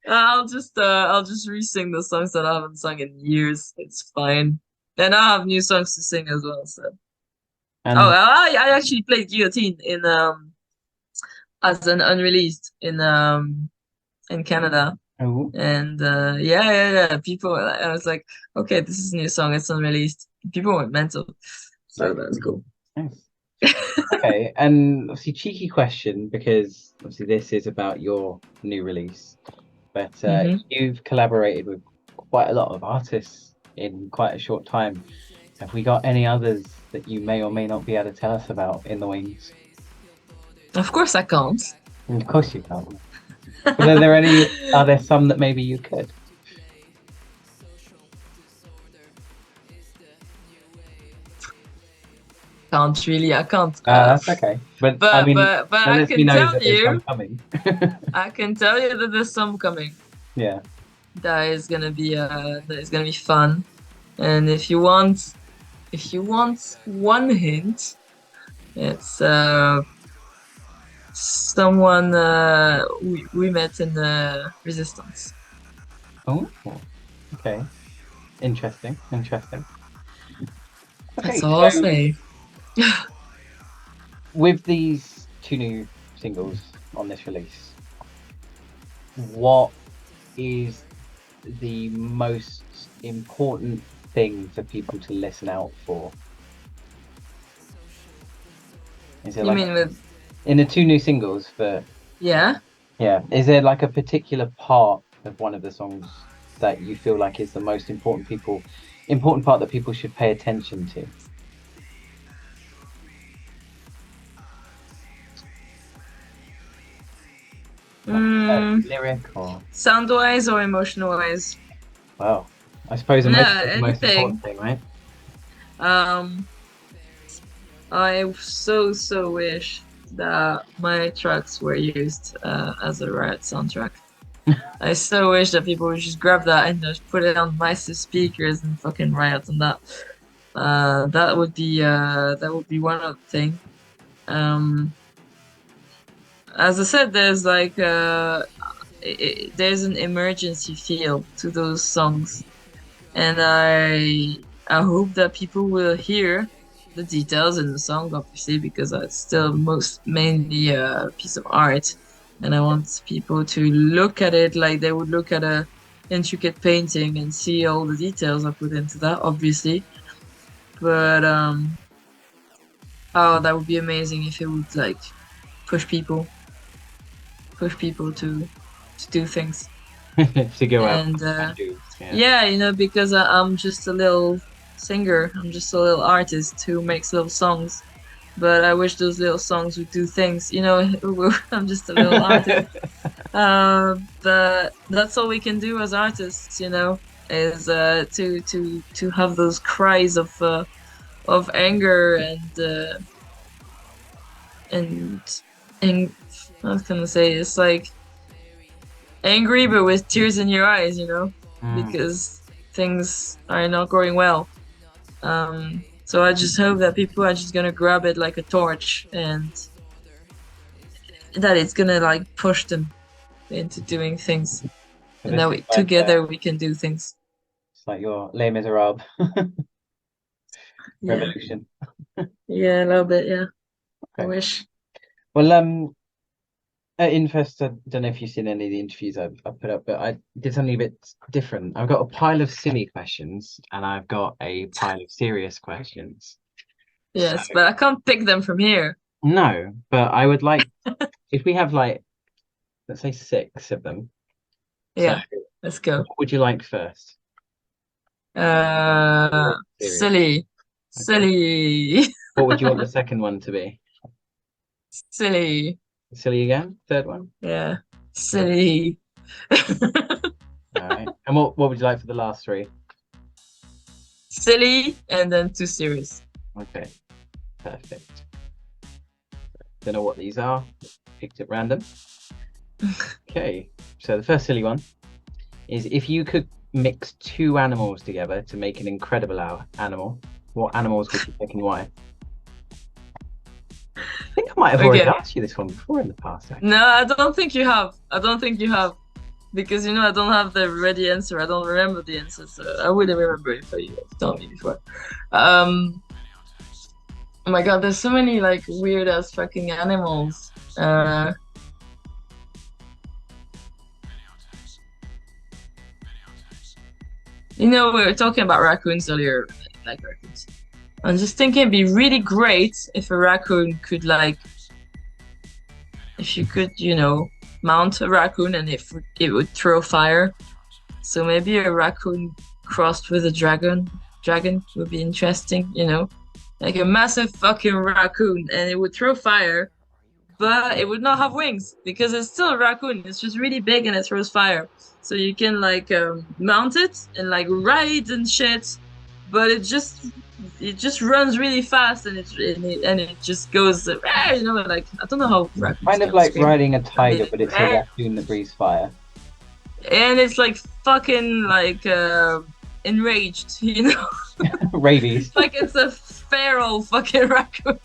[SPEAKER 2] I'll just re-sing the songs that I haven't sung in years. It's fine. And I have new songs to sing as well. So oh,
[SPEAKER 1] And
[SPEAKER 2] I actually played Guillotine in as an unreleased in Canada.
[SPEAKER 1] oh,
[SPEAKER 2] And yeah. People were I was like, okay, this is a new song, it's unreleased. People went mental. So that's cool.
[SPEAKER 1] nice. Okay, and obviously cheeky question because obviously this is about your new release, but
[SPEAKER 2] Hmm.
[SPEAKER 1] you've collaborated with quite a lot of artists in quite a short time. Have we got any others that you may or may not be able to tell us about in the wings?
[SPEAKER 2] Of course I can't.
[SPEAKER 1] And of course you can't. But are there any? Are there some that maybe you could?
[SPEAKER 2] Can't really, I can't.
[SPEAKER 1] That's okay. But I mean,
[SPEAKER 2] But
[SPEAKER 1] that
[SPEAKER 2] I
[SPEAKER 1] lets me
[SPEAKER 2] can
[SPEAKER 1] know
[SPEAKER 2] tell
[SPEAKER 1] that there's some
[SPEAKER 2] you,
[SPEAKER 1] coming.
[SPEAKER 2] I can tell you that there's some coming.
[SPEAKER 1] Yeah.
[SPEAKER 2] That is gonna be fun. And if you want one hint, it's someone we met in Resistance.
[SPEAKER 1] Oh, okay. Interesting. Interesting.
[SPEAKER 2] That's
[SPEAKER 1] Okay,
[SPEAKER 2] all I'll
[SPEAKER 1] so
[SPEAKER 2] say.
[SPEAKER 1] with these two new singles on this release, what is the most important thing for people to listen out for? Is it
[SPEAKER 2] You
[SPEAKER 1] like
[SPEAKER 2] mean with
[SPEAKER 1] in the two new singles for
[SPEAKER 2] yeah?
[SPEAKER 1] yeah, is there like a particular part of one of the songs that you feel like is the most important part that people should pay attention to? Like
[SPEAKER 2] Mm,
[SPEAKER 1] lyric or
[SPEAKER 2] sound wise or emotional wise?
[SPEAKER 1] well, I suppose
[SPEAKER 2] No,
[SPEAKER 1] emotion is the most important
[SPEAKER 2] anything.
[SPEAKER 1] thing, right?
[SPEAKER 2] Um, I so wish that my tracks were used as a Riot soundtrack. I so wish that people would just grab that and just put it on massive speakers and fucking riot on that. That would be one of the thing. Um, as I said, there's like there's an emergency feel to those songs, and I hope that people will hear the details in the song, obviously, because it's still most mainly a piece of art, and I want people to look at it like they would look at a intricate painting and see all the details I put into that, obviously. But oh, that would be amazing if it would like push people, push people to do things.
[SPEAKER 1] To go out
[SPEAKER 2] And
[SPEAKER 1] and do. Yeah.
[SPEAKER 2] yeah, you know, because I'm just a little singer. I'm just a little artist who makes little songs. But I wish those little songs would do things. You know, I'm just a little artist. But that's all we can do as artists, you know, is to have those cries of anger and and I was gonna say it's like angry but with tears in your eyes, you know,
[SPEAKER 1] Mm.
[SPEAKER 2] because things are not going well. So I just hope that people are just gonna grab it like a torch and that it's gonna like push them into doing things,
[SPEAKER 1] So
[SPEAKER 2] and
[SPEAKER 1] this
[SPEAKER 2] that
[SPEAKER 1] is
[SPEAKER 2] we
[SPEAKER 1] like
[SPEAKER 2] together we can do things.
[SPEAKER 1] it's like your Les Miserables
[SPEAKER 2] Yeah,
[SPEAKER 1] revolution.
[SPEAKER 2] yeah, a little bit. Yeah, I
[SPEAKER 1] Okay.
[SPEAKER 2] wish.
[SPEAKER 1] Well, at Infest, I don't know if you've seen any of the interviews I've put up, but I did something a bit different. I've got a pile of silly questions and I've got a pile of serious questions. So
[SPEAKER 2] Yes, but I can't pick them from here.
[SPEAKER 1] no, but I would like if we have like let's say six of them. So
[SPEAKER 2] Yeah, let's go.
[SPEAKER 1] what would you like first? Really serious.
[SPEAKER 2] Silly,
[SPEAKER 1] Okay.
[SPEAKER 2] silly,
[SPEAKER 1] What would you want the second one to be?
[SPEAKER 2] silly.
[SPEAKER 1] Silly again? Third one?
[SPEAKER 2] Yeah,
[SPEAKER 1] Okay.
[SPEAKER 2] silly,
[SPEAKER 1] All right. And what would you like for the last three?
[SPEAKER 2] silly, and then too serious.
[SPEAKER 1] Okay. Perfect. Don't know what these are. Picked at random. Okay. So the first silly one is if you could mix two animals together to make an incredible animal, what animals would you pick and why? I think I might have already
[SPEAKER 2] Okay.
[SPEAKER 1] asked you this one before in the past, actually.
[SPEAKER 2] No, I don't think you have. I don't think you have. Because you know I don't have the ready answer. I don't remember the answer, so I wouldn't remember if you had told me before. Um, oh my God, there's so many like weird ass fucking animals. You know, we were talking about raccoons earlier, like raccoons. I'm just thinking it'd be really great if a raccoon could like, if you could, you know, mount a raccoon and if it would throw fire. So maybe a raccoon crossed with a dragon would be interesting, you know? Like a massive fucking raccoon and it would throw fire, but it would not have wings because it's still a raccoon. It's just really big and it throws fire. So you can like mount it and like ride and shit, but it just runs really fast and it just goes you know, like I don't know how raccoons
[SPEAKER 1] Kind of
[SPEAKER 2] can
[SPEAKER 1] like
[SPEAKER 2] scream.
[SPEAKER 1] riding a
[SPEAKER 2] I mean,
[SPEAKER 1] tiger, but it's a raccoon that breathes fire.
[SPEAKER 2] and it's like fucking like enraged, you know.
[SPEAKER 1] Rabies.
[SPEAKER 2] Like it's a feral fucking raccoon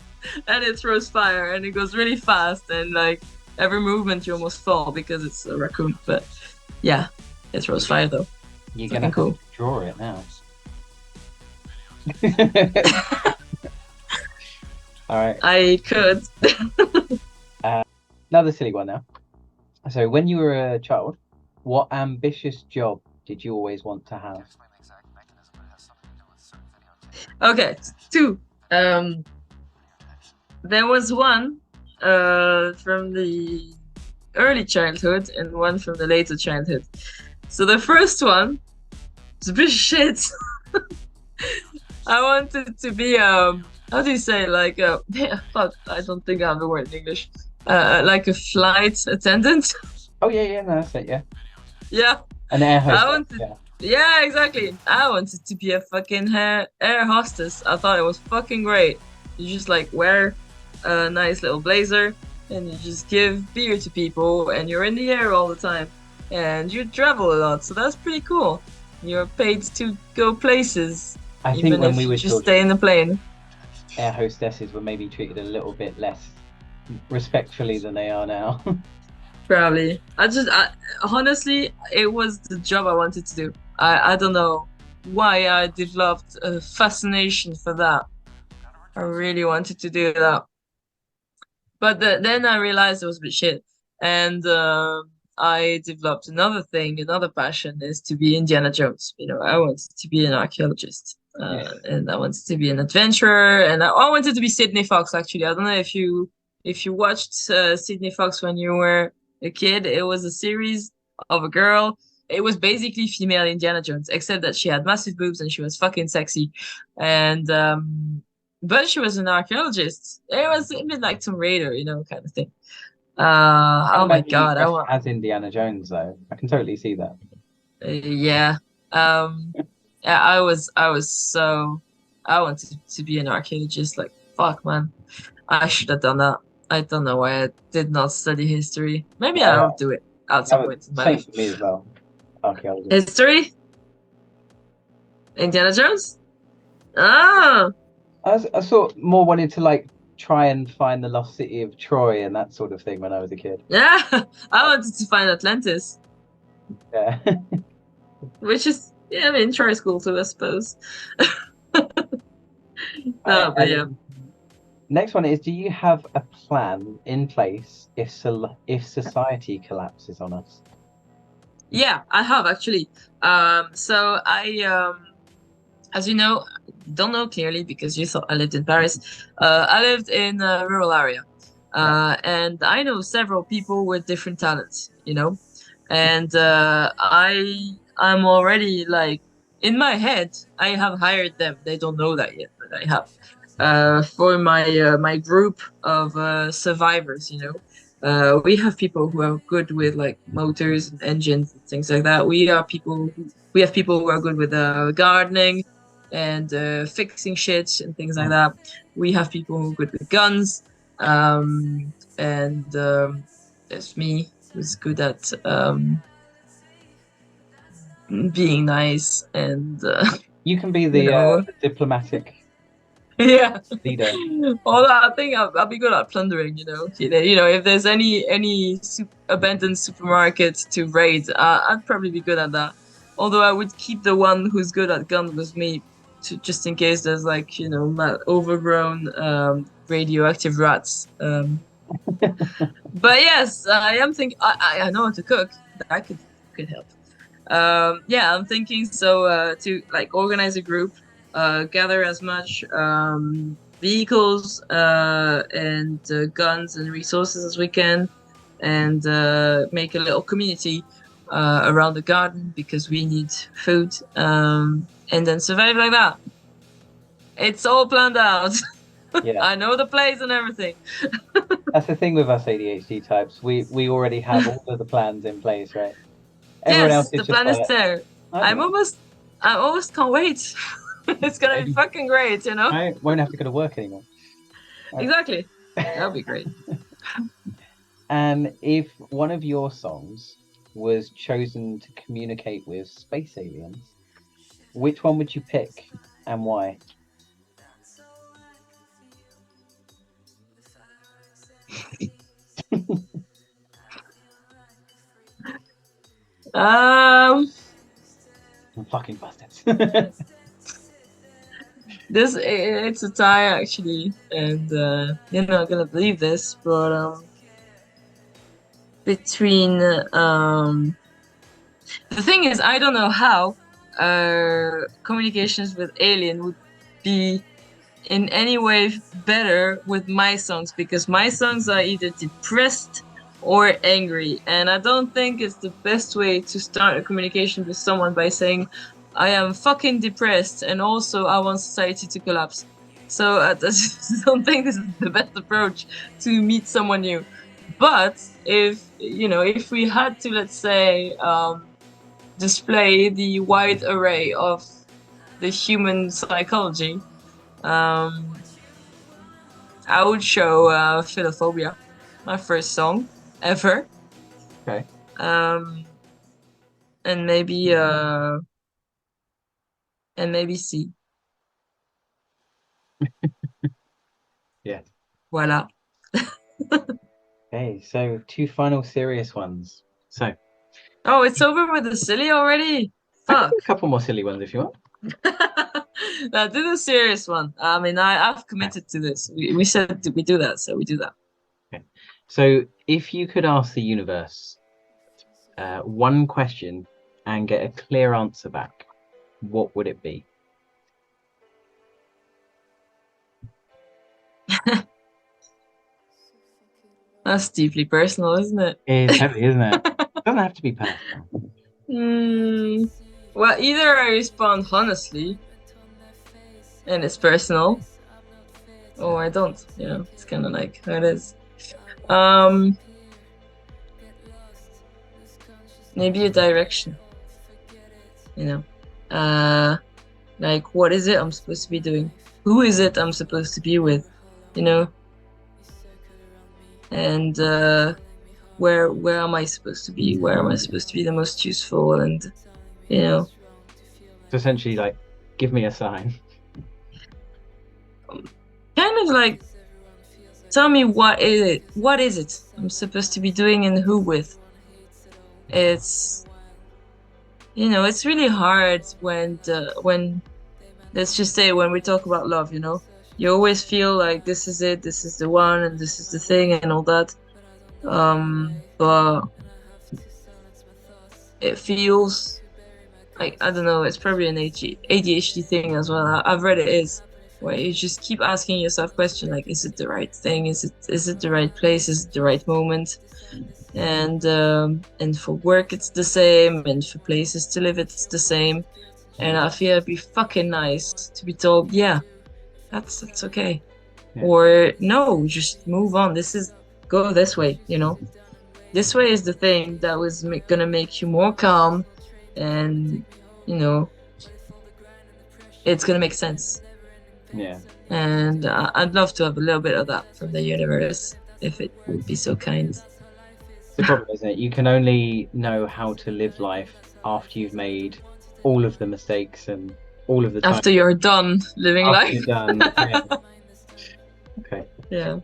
[SPEAKER 2] and it throws fire and it goes really fast and like every movement you almost fall because it's a raccoon. But yeah, it throws fire though.
[SPEAKER 1] You're
[SPEAKER 2] Fucking
[SPEAKER 1] gonna have
[SPEAKER 2] cool.
[SPEAKER 1] to draw it now. All right.
[SPEAKER 2] I could.
[SPEAKER 1] Another silly one now. So, when you were a child, what ambitious job did you always want to have?
[SPEAKER 2] Okay, two. Um, there was one from the early childhood and one from the later childhood. So the first one was a bit shit. I wanted to be how do you say like yeah, fuck, I don't think I have the word in English. Like a flight attendant.
[SPEAKER 1] Oh yeah, yeah, no, that's it. Yeah,
[SPEAKER 2] Yeah.
[SPEAKER 1] an air
[SPEAKER 2] I
[SPEAKER 1] hostess.
[SPEAKER 2] wanted
[SPEAKER 1] Yeah,
[SPEAKER 2] Yeah, exactly. I wanted to be a fucking air hostess. I thought it was fucking great. You just like wear a nice little blazer and you just give beer to people and you're in the air all the time and you travel a lot. So that's pretty cool. You're paid to go places
[SPEAKER 1] I think
[SPEAKER 2] even
[SPEAKER 1] when
[SPEAKER 2] if
[SPEAKER 1] we
[SPEAKER 2] you
[SPEAKER 1] were
[SPEAKER 2] just stay
[SPEAKER 1] children,
[SPEAKER 2] in the plane.
[SPEAKER 1] air hostesses were maybe treated a little bit less respectfully than they are now.
[SPEAKER 2] Probably. Honestly, it was the job I wanted to do. I don't know why I developed a fascination for that. I really wanted to do that. But then I realized it was a bit shit. And I developed another thing, another passion is to be Indiana Jones. You know, I wanted to be an archaeologist.
[SPEAKER 1] Yes.
[SPEAKER 2] And I wanted to be an adventurer. And I wanted to be Sydney Fox, actually. I don't know if you if you watched Sydney Fox when you were a kid, it was a series of a girl. It was basically female Indiana Jones, except that she had massive boobs and she was fucking sexy. And but she was an archaeologist. It was a bit like Tomb Raider, kind of thing.
[SPEAKER 1] Can't
[SPEAKER 2] Oh my
[SPEAKER 1] imagine you
[SPEAKER 2] God, I
[SPEAKER 1] dressed
[SPEAKER 2] want,
[SPEAKER 1] as Indiana Jones though. I can totally see that.
[SPEAKER 2] yeah. Um, yeah, I wanted to be an archaeologist. Like, fuck, man. I should have done that. I don't know why I did not study history. Maybe
[SPEAKER 1] Yeah,
[SPEAKER 2] I'll do it at
[SPEAKER 1] that
[SPEAKER 2] some
[SPEAKER 1] was
[SPEAKER 2] point in my
[SPEAKER 1] same
[SPEAKER 2] life.
[SPEAKER 1] for me as well. Archaeology.
[SPEAKER 2] History? Indiana Jones? Oh,
[SPEAKER 1] I sort of more wanted to like try and find the lost city of Troy and that sort of thing when I was a kid.
[SPEAKER 2] yeah. I wanted to find Atlantis,
[SPEAKER 1] Yeah.
[SPEAKER 2] which is, yeah, I mean, try school too, I suppose.
[SPEAKER 1] Right.
[SPEAKER 2] No, but yeah.
[SPEAKER 1] Next one is: do you have a plan in place if society collapses on us?
[SPEAKER 2] Yeah, I have actually. So as you know, don't know clearly because you thought I lived in Paris. I lived in a rural area,
[SPEAKER 1] Yeah.
[SPEAKER 2] and I know several people with different talents, and I'm already like in my head. I have hired them. They don't know that yet, but I have for my group of survivors. We have people who are good with like motors and engines and things like that. We have people who are good with gardening and fixing shit and things like
[SPEAKER 1] Oh,
[SPEAKER 2] that. We have people who are good with guns, and there's me who's good at being nice and
[SPEAKER 1] you can be
[SPEAKER 2] you know,
[SPEAKER 1] the diplomatic
[SPEAKER 2] yeah.
[SPEAKER 1] leader.
[SPEAKER 2] Although I think I'll be good at plundering. If there's any abandoned supermarket to raid, I'd probably be good at that. Although I would keep the one who's good at guns with me, just in case there's like overgrown radioactive rats. But yes, I am thinking. I know how to cook. That could help. Yeah, I'm thinking so to like organize a group, gather as much vehicles and guns and resources as we can, and make a little community around the garden because we need food, and then survive like that. It's all planned out.
[SPEAKER 1] Yeah.
[SPEAKER 2] I know the place and everything.
[SPEAKER 1] That's the thing with us ADHD types. We already have all of the plans in place, right? Everyone else
[SPEAKER 2] Yes,
[SPEAKER 1] is
[SPEAKER 2] the
[SPEAKER 1] just
[SPEAKER 2] plan is
[SPEAKER 1] like,
[SPEAKER 2] there.
[SPEAKER 1] I don't
[SPEAKER 2] I'm
[SPEAKER 1] know,
[SPEAKER 2] almost, I almost can't wait. It's gonna be
[SPEAKER 1] maybe
[SPEAKER 2] fucking great,
[SPEAKER 1] I won't have to go to work anymore. Right.
[SPEAKER 2] Exactly. That would be great.
[SPEAKER 1] And if one of your songs was chosen to communicate with space aliens, which one would you pick and why?
[SPEAKER 2] Um,
[SPEAKER 1] I'm fucking bastards.
[SPEAKER 2] it's a tie actually, and you're not gonna believe this, but between the thing is, I don't know how communications with alien would be in any way better with my songs because my songs are either depressed or angry, and I don't think it's the best way to start a communication with someone by saying, "I am fucking depressed, and also I want society to collapse." So I just don't think this is the best approach to meet someone new. But if we had to, let's say, display the wide array of the human psychology, um, I would show Philophobia, my first song ever.
[SPEAKER 1] Okay.
[SPEAKER 2] Um, and maybe C.
[SPEAKER 1] Yeah.
[SPEAKER 2] Voila.
[SPEAKER 1] Okay, so two final serious ones. So
[SPEAKER 2] Oh, it's over with the silly already?
[SPEAKER 1] I can do
[SPEAKER 2] Fuck.
[SPEAKER 1] a couple more silly ones if you want.
[SPEAKER 2] Now do the serious one. I mean, I've
[SPEAKER 1] Okay.
[SPEAKER 2] committed to this. We said we do that, so we do that.
[SPEAKER 1] Okay. So if you could ask the universe one question and get a clear answer back, what would it be?
[SPEAKER 2] That's deeply personal, isn't it?
[SPEAKER 1] It is heavy, isn't it? Doesn't have to be personal.
[SPEAKER 2] Hmm. Well, either I respond honestly and it's personal, or I don't. You know, it's kind of like how it is. Um, Maybe a direction. You know, uh, like what is it I'm supposed to be doing? Who is it I'm supposed to be with? You know, and where am I supposed to be? Where am I supposed to be the most useful? And you know,
[SPEAKER 1] So essentially, like, give me a sign.
[SPEAKER 2] kind of like tell me what is it? What is it I'm supposed to be doing and who with? It's it's really hard when let's just say when we talk about love, you always feel like this is it, this is the one, and this is the thing, and all that. But it feels like I don't know. It's probably an ADHD thing as well. I've read it is where you just keep asking yourself question like, is it the right thing? Is it the right place? Is it the right moment? And for work it's the same, and for places to live it's the same. And I feel it'd be fucking nice to be told, yeah, that's okay.
[SPEAKER 1] Yeah.
[SPEAKER 2] Or no, just move on. This is go this way. This way is the thing that was gonna make you more calm, and you know, it's gonna make sense.
[SPEAKER 1] Yeah.
[SPEAKER 2] And I'd love to have a little bit of that from the universe if it would be so kind.
[SPEAKER 1] The problem, isn't it? You can only know how to live life after you've made all of the mistakes and all of the time
[SPEAKER 2] After you're done living
[SPEAKER 1] after
[SPEAKER 2] life.
[SPEAKER 1] you're done. Yeah. Okay.
[SPEAKER 2] Yeah.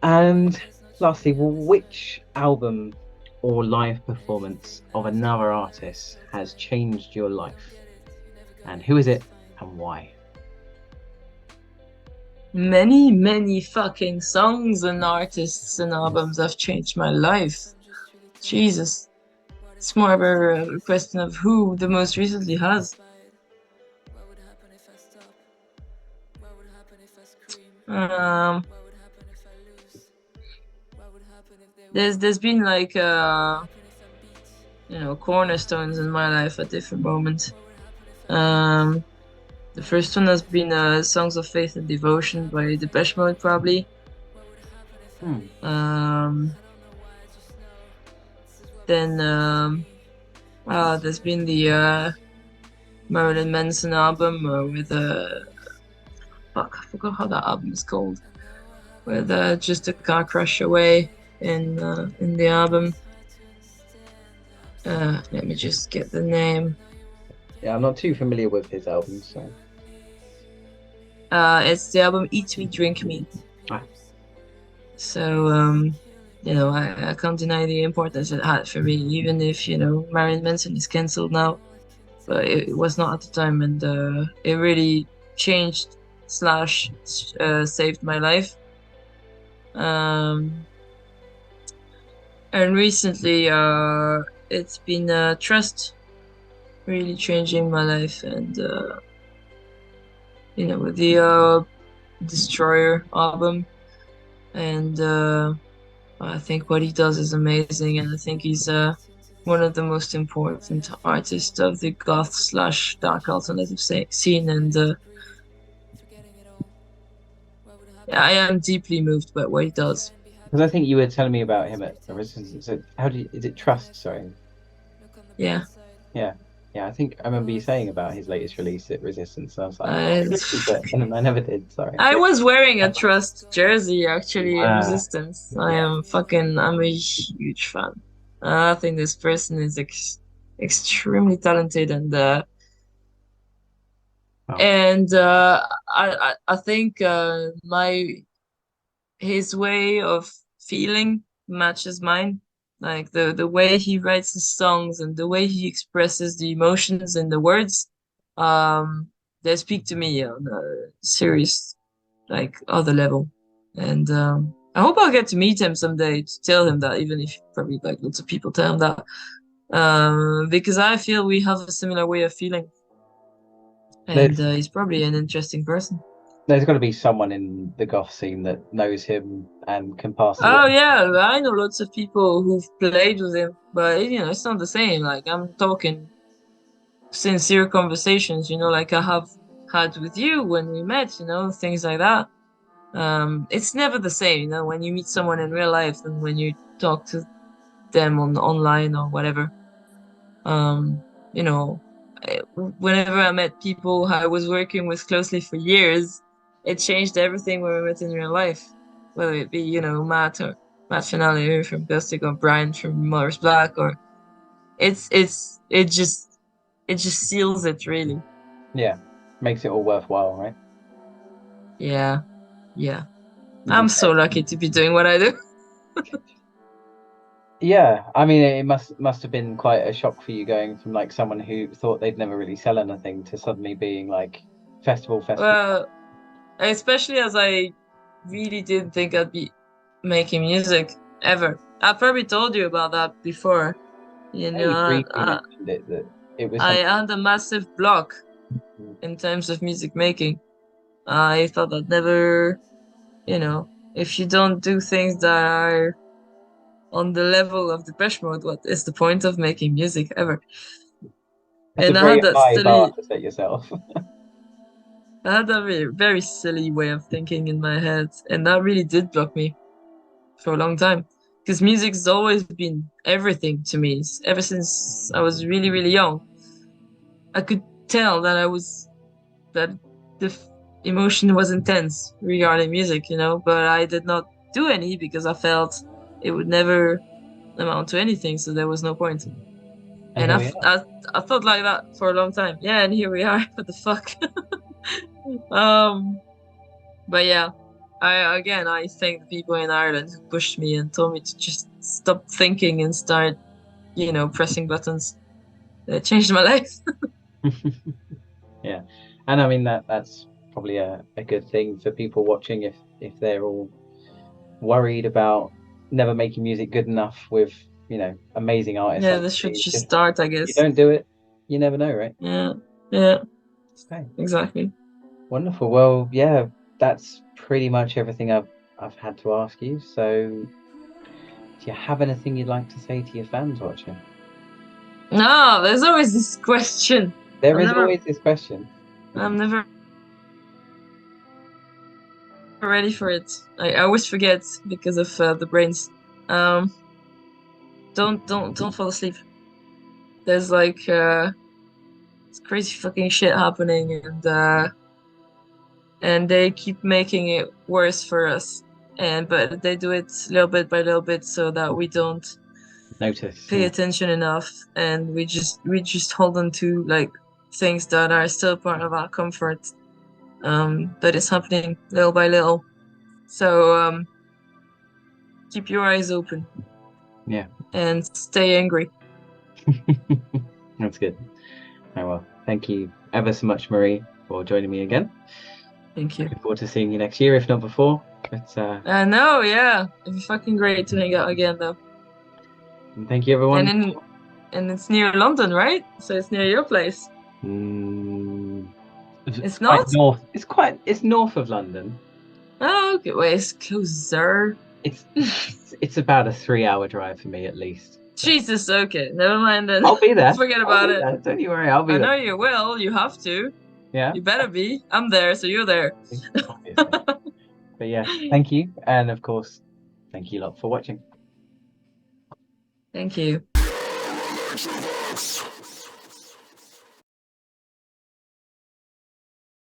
[SPEAKER 1] And lastly, well, which album or live performance of another artist has changed your life? And who is it and why?
[SPEAKER 2] Many, many fucking songs and artists and albums have changed my life. Jesus. It's more of a question of who the most recently has. Um, there's been like cornerstones in my life at different moments. Um, the first one has been "Songs of Faith and Devotion" by Depeche Mode, probably.
[SPEAKER 1] Hmm.
[SPEAKER 2] Then there's been the Marilyn Manson album with fuck, I forgot how that album is called. With just a car crash away in the album. Let me just get the name.
[SPEAKER 1] Yeah, I'm not too familiar with his albums, so.
[SPEAKER 2] It's the album Eat Me, Drink Me.
[SPEAKER 1] Ah.
[SPEAKER 2] So, I can't deny the importance it had for me, even if, Marilyn Manson is cancelled now. But it was not at the time, and it really changed slash saved my life. And recently, it's been Trust really changing my life, and with the Destroyer album, and I think what he does is amazing, and I think he's one of the most important artists of the goth slash dark alternative scene, and yeah, I am deeply moved by what he does.
[SPEAKER 1] Because I think you were telling me about him at Resistance. So is it Trust? Sorry.
[SPEAKER 2] Yeah.
[SPEAKER 1] Yeah. Yeah, I think I remember you saying about his latest release at Resistance. And I was like, oh,
[SPEAKER 2] I,
[SPEAKER 1] I listened to it. And I never did. Sorry.
[SPEAKER 2] I was wearing a Trust jersey actually at
[SPEAKER 1] Ah,
[SPEAKER 2] Resistance.
[SPEAKER 1] yeah.
[SPEAKER 2] I'm a huge fan. I think this person is extremely talented, and
[SPEAKER 1] Wow.
[SPEAKER 2] I think my his way of feeling matches mine. Like the way he writes his songs and the way he expresses the emotions in the words, um, they speak to me on a serious, like other level. And I hope I'll get to meet him someday to tell him that, even if probably like lots of people tell him that. Because I feel we have a similar way of feeling, and
[SPEAKER 1] There's
[SPEAKER 2] he's probably an interesting person.
[SPEAKER 1] There's got to be someone in the goth scene that knows him and can pass the
[SPEAKER 2] Oh
[SPEAKER 1] word.
[SPEAKER 2] yeah, I know lots of people who've played with him, but it's not the same. Like I'm talking sincere conversations, like I have had with you when we met, things like that. It's never the same, when you meet someone in real life than when you talk to them on online or whatever. Um, you know, Whenever I met people I was working with closely for years, it changed everything when we met in real life. Whether it be, Matt Finale from Ghostic or Brian from Mother's Black, or it just seals it really.
[SPEAKER 1] Yeah, makes it all worthwhile, right?
[SPEAKER 2] Yeah, yeah. I'm
[SPEAKER 1] Okay.
[SPEAKER 2] so lucky to be doing what I do.
[SPEAKER 1] Yeah, I mean, it must have been quite a shock for you going from like someone who thought they'd never really sell anything to suddenly being like festival, festival.
[SPEAKER 2] Well, especially as I really didn't think I'd be making music ever. I probably told you about that before. You
[SPEAKER 1] Yeah, you
[SPEAKER 2] know,
[SPEAKER 1] briefly
[SPEAKER 2] I,
[SPEAKER 1] mentioned it that it was
[SPEAKER 2] I
[SPEAKER 1] something.
[SPEAKER 2] had a massive block in terms of music making. I thought I'd never, if you don't do things that are on the level of Depeche Mode, what is the point of making music ever?
[SPEAKER 1] That's a
[SPEAKER 2] And I
[SPEAKER 1] very
[SPEAKER 2] had that
[SPEAKER 1] high bar
[SPEAKER 2] silly,
[SPEAKER 1] to set yourself.
[SPEAKER 2] I had that very, very silly way of thinking in my head, and that really did block me for a long time. Because music's always been everything to me. Ever since I was really, really young, I could tell that the emotion was intense regarding music, but I did not do any because I felt it would never amount to anything, so there was no point.
[SPEAKER 1] And
[SPEAKER 2] And
[SPEAKER 1] here
[SPEAKER 2] I,
[SPEAKER 1] we
[SPEAKER 2] f-
[SPEAKER 1] are.
[SPEAKER 2] I thought like that for a long time. Yeah, and here we are. What the fuck? um, but yeah, I thank the people in Ireland who pushed me and told me to just stop thinking and start, pressing buttons. It changed my life.
[SPEAKER 1] Yeah, and I mean that's probably a good thing for people watching if they're all worried about never making music good enough with amazing artists
[SPEAKER 2] Yeah,
[SPEAKER 1] like
[SPEAKER 2] this should
[SPEAKER 1] these.
[SPEAKER 2] just
[SPEAKER 1] Just
[SPEAKER 2] start, I
[SPEAKER 1] if you
[SPEAKER 2] guess.
[SPEAKER 1] don't do it, you never know, right?
[SPEAKER 2] Yeah, yeah,
[SPEAKER 1] Okay,
[SPEAKER 2] exactly.
[SPEAKER 1] wonderful. Well, yeah, that's pretty much everything I've had to ask you. So, do you have anything you'd like to say to your fans watching?
[SPEAKER 2] No, there's always this question.
[SPEAKER 1] There
[SPEAKER 2] I'm
[SPEAKER 1] is
[SPEAKER 2] never,
[SPEAKER 1] always this question.
[SPEAKER 2] I'm never ready for it. I always forget because of the brains. Um, don't fall asleep. There's like it's crazy fucking shit happening, and they keep making it worse for us. But they do it little bit by little bit so that we don't
[SPEAKER 1] Notice,
[SPEAKER 2] pay
[SPEAKER 1] yeah.
[SPEAKER 2] attention enough, and we just hold on to like things that are still part of our comfort. But it's happening little by little. So keep your eyes open
[SPEAKER 1] Yeah.
[SPEAKER 2] and stay angry.
[SPEAKER 1] That's good. Oh, well, thank you ever so much, Marie, for joining me again.
[SPEAKER 2] Thank you.
[SPEAKER 1] Looking forward to seeing you next year, if not before. But
[SPEAKER 2] I know, yeah. It'd be fucking great to hang out again though.
[SPEAKER 1] thank you,
[SPEAKER 2] And
[SPEAKER 1] everyone.
[SPEAKER 2] in and it's near London, right? So it's near your place.
[SPEAKER 1] Mm, it's
[SPEAKER 2] It's
[SPEAKER 1] quite
[SPEAKER 2] not?
[SPEAKER 1] north. It's north of London.
[SPEAKER 2] Oh, okay. Wait, it's closer.
[SPEAKER 1] It's it's about a 3 hour drive for me at least. So
[SPEAKER 2] Jesus, okay. Never mind then.
[SPEAKER 1] I'll be there.
[SPEAKER 2] Forget
[SPEAKER 1] I'll
[SPEAKER 2] about
[SPEAKER 1] be
[SPEAKER 2] it.
[SPEAKER 1] there. Don't you worry. I'll be
[SPEAKER 2] I
[SPEAKER 1] there.
[SPEAKER 2] know you will. You have to.
[SPEAKER 1] Yeah,
[SPEAKER 2] You better be. I'm there, so you're there.
[SPEAKER 1] obviously. But yeah, thank you, and of course, thank you lot for watching.
[SPEAKER 2] Thank you.
[SPEAKER 3] Elektro Vox.